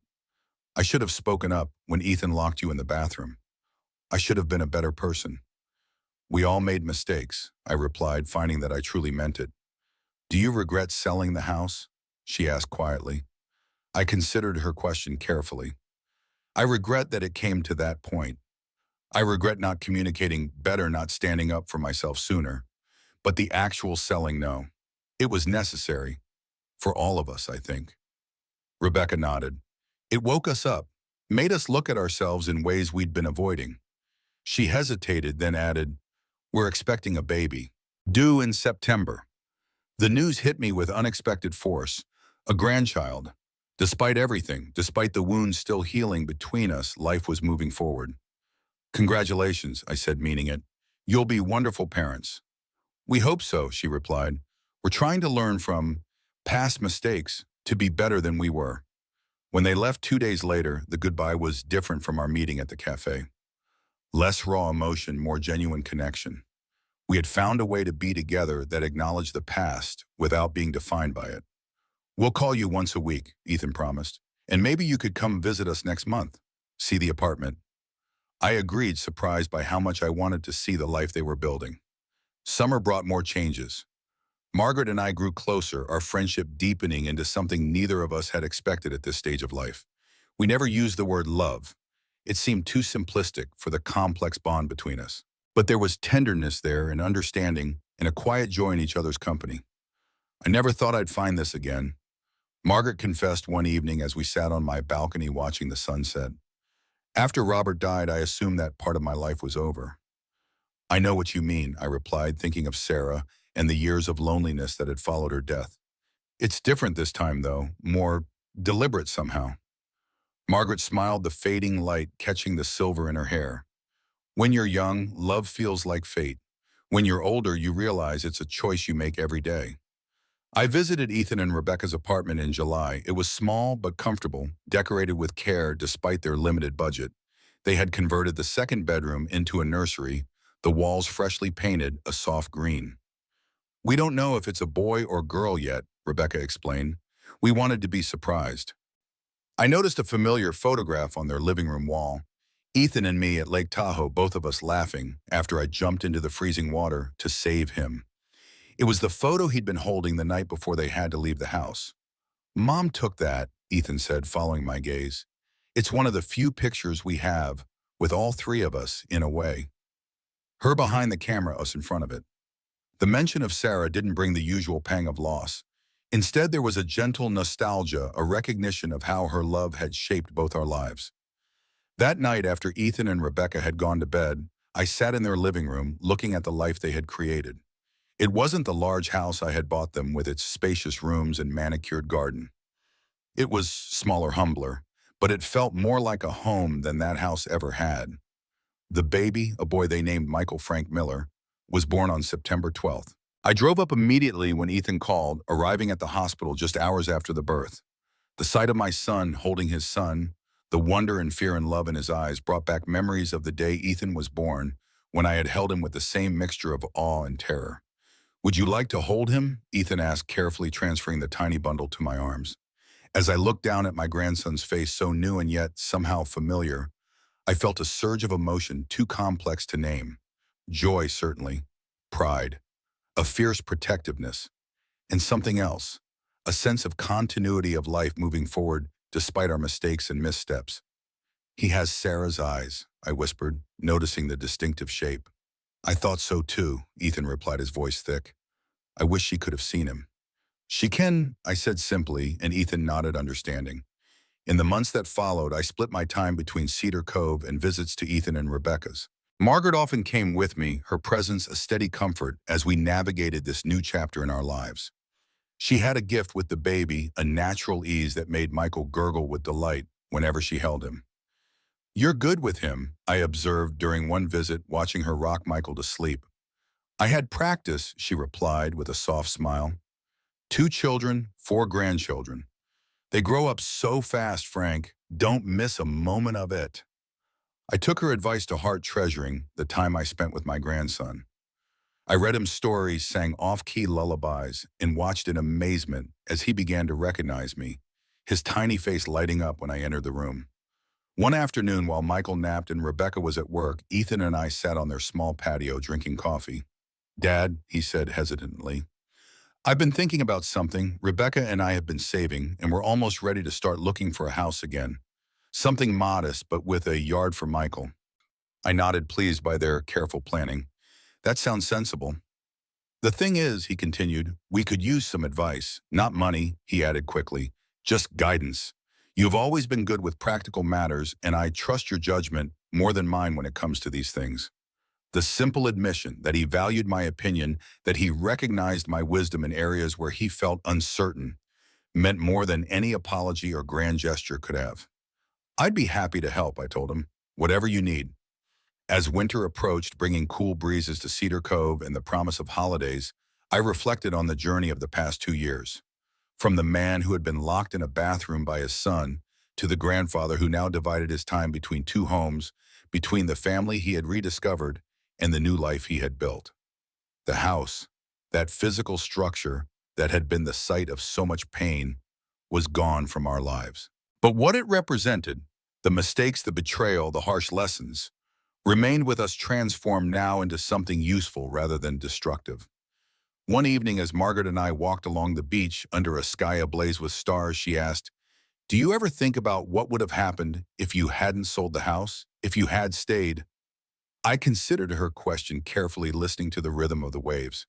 I should have spoken up when Ethan locked you in the bathroom. I should have been a better person." "We all made mistakes," I replied, finding that I truly meant it. "Do you regret selling the house?" she asked quietly. I considered her question carefully. "I regret that it came to that point. I regret not communicating better, not standing up for myself sooner. But the actual selling, no. It was necessary. For all of us, I think." Rebecca nodded. "It woke us up, made us look at ourselves in ways we'd been avoiding." She hesitated, then added, "We're expecting a baby. Due in September." The news hit me with unexpected force. A grandchild. Despite everything, despite the wounds still healing between us, life was moving forward. Congratulations, I said, meaning it. You'll be wonderful parents. We hope so, she replied. We're trying to learn from past mistakes to be better than we were. When they left 2 days later, the goodbye was different from our meeting at the cafe. Less raw emotion, more genuine connection. We had found a way to be together that acknowledged the past without being defined by it. We'll call you once a week, Ethan promised, and maybe you could come visit us next month. See the apartment. I agreed, surprised by how much I wanted to see the life they were building. Summer brought more changes. Margaret and I grew closer, our friendship deepening into something neither of us had expected at this stage of life. We never used the word love. It seemed too simplistic for the complex bond between us. But there was tenderness there and understanding and a quiet joy in each other's company. I never thought I'd find this again. Margaret confessed one evening as we sat on my balcony watching the sunset. After Robert died, I assumed that part of my life was over. I know what you mean, I replied, thinking of Sarah and the years of loneliness that had followed her death. It's different this time, though, more deliberate somehow. Margaret smiled, the fading light catching the silver in her hair. When you're young, love feels like fate. When you're older, you realize it's a choice you make every day. I visited Ethan and Rebecca's apartment in July. It was small but comfortable, decorated with care despite their limited budget. They had converted the second bedroom into a nursery, the walls freshly painted a soft green. We don't know if it's a boy or girl yet, Rebecca explained. We wanted to be surprised. I noticed a familiar photograph on their living room wall. Ethan and me at Lake Tahoe, both of us laughing after I jumped into the freezing water to save him. It was the photo he'd been holding the night before they had to leave the house. Mom took that, Ethan said, following my gaze. It's one of the few pictures we have with all three of us in a way. Her behind the camera, us in front of it. The mention of Sarah didn't bring the usual pang of loss. Instead, there was a gentle nostalgia, a recognition of how her love had shaped both our lives. That night, after Ethan and Rebecca had gone to bed, I sat in their living room looking at the life they had created. It wasn't the large house I had bought them with its spacious rooms and manicured garden. It was smaller, humbler, but it felt more like a home than that house ever had. The baby, a boy they named Michael Frank Miller, was born on September 12th. I drove up immediately when Ethan called, arriving at the hospital just hours after the birth. The sight of my son holding his son, the wonder and fear and love in his eyes brought back memories of the day Ethan was born, when I had held him with the same mixture of awe and terror. Would you like to hold him? Ethan asked, carefully transferring the tiny bundle to my arms. As I looked down at my grandson's face, so new and yet somehow familiar, I felt a surge of emotion too complex to name. Joy, certainly. Pride. A fierce protectiveness. And something else. A sense of continuity of life moving forward despite our mistakes and missteps. He has Sarah's eyes, I whispered, noticing the distinctive shape. I thought so too, Ethan replied, his voice thick. I wish she could have seen him. She can, I said simply, and Ethan nodded understanding. In the months that followed, I split my time between Cedar Cove and visits to Ethan and Rebecca's. Margaret often came with me, her presence a steady comfort as we navigated this new chapter in our lives. She had a gift with the baby, a natural ease that made Michael gurgle with delight whenever she held him. You're good with him, I observed during one visit, watching her rock Michael to sleep. I had practice, she replied with a soft smile. 2 children, 4 grandchildren. They grow up so fast, Frank. Don't miss a moment of it. I took her advice to heart, treasuring the time I spent with my grandson. I read him stories, sang off-key lullabies, and watched in amazement as he began to recognize me, his tiny face lighting up when I entered the room. One afternoon, while Michael napped and Rebecca was at work, Ethan and I sat on their small patio drinking coffee. Dad, he said hesitantly, I've been thinking about something. Rebecca and I have been saving, and we're almost ready to start looking for a house again. Something modest, but with a yard for Michael. I nodded, pleased by their careful planning. That sounds sensible. The thing is, he continued, we could use some advice. Not money, he added quickly, just guidance. You've always been good with practical matters, and I trust your judgment more than mine when it comes to these things. The simple admission that he valued my opinion, that he recognized my wisdom in areas where he felt uncertain, meant more than any apology or grand gesture could have. "I'd be happy to help," I told him. "Whatever you need." As winter approached, bringing cool breezes to Cedar Cove and the promise of holidays, I reflected on the journey of the past 2 years. From the man who had been locked in a bathroom by his son, to the grandfather who now divided his time between two homes, between the family he had rediscovered and the new life he had built. The house, that physical structure that had been the site of so much pain, was gone from our lives. But what it represented, the mistakes, the betrayal, the harsh lessons, remained with us, transformed now into something useful rather than destructive. One evening, as Margaret and I walked along the beach under a sky ablaze with stars, she asked, "Do you ever think about what would have happened if you hadn't sold the house, if you had stayed?" I considered her question carefully, listening to the rhythm of the waves.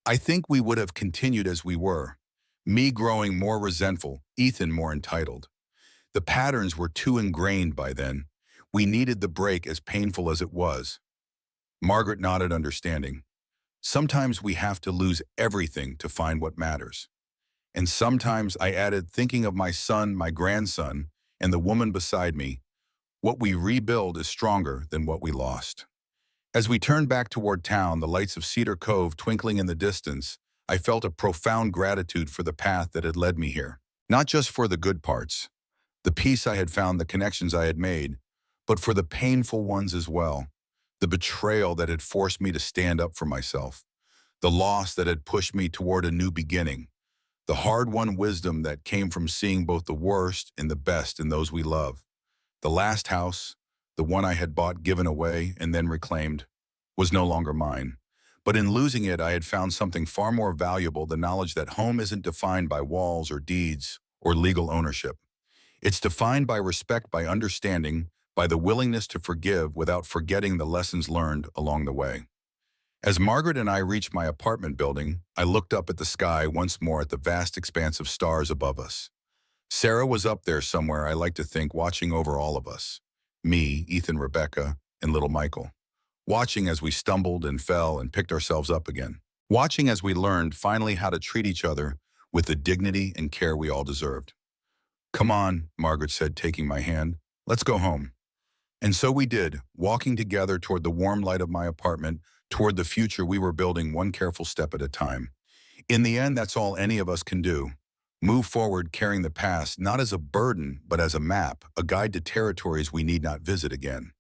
"I think we would have continued as we were. Me growing more resentful, Ethan more entitled. The patterns were too ingrained by then. We needed the break, as painful as it was." Margaret nodded, understanding. "Sometimes we have to lose everything to find what matters." And sometimes, I added, thinking of my son, my grandson, and the woman beside me, what we rebuild is stronger than what we lost. As we turned back toward town, the lights of Cedar Cove twinkling in the distance, I felt a profound gratitude for the path that had led me here. Not just for the good parts, the peace I had found, the connections I had made, but for the painful ones as well. The betrayal that had forced me to stand up for myself. The loss that had pushed me toward a new beginning. The hard-won wisdom that came from seeing both the worst and the best in those we love. The last house, the one I had bought, given away, and then reclaimed, was no longer mine. But in losing it, I had found something far more valuable, the knowledge that home isn't defined by walls or deeds or legal ownership. It's defined by respect, by understanding, by the willingness to forgive without forgetting the lessons learned along the way. As Margaret and I reached my apartment building, I looked up at the sky once more, at the vast expanse of stars above us. Sarah was up there somewhere, I like to think, watching over all of us. Me, Ethan, Rebecca, and little Michael. Watching as we stumbled and fell and picked ourselves up again. Watching as we learned finally how to treat each other with the dignity and care we all deserved. "Come on," Margaret said, taking my hand. "Let's go home." And so we did, walking together toward the warm light of my apartment, toward the future we were building, one careful step at a time. In the end, that's all any of us can do. Move forward, carrying the past not as a burden, but as a map, a guide to territories we need not visit again.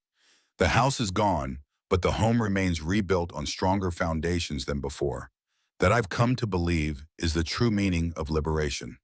The house is gone, but the home remains, rebuilt on stronger foundations than before. That, I've come to believe, is the true meaning of liberation.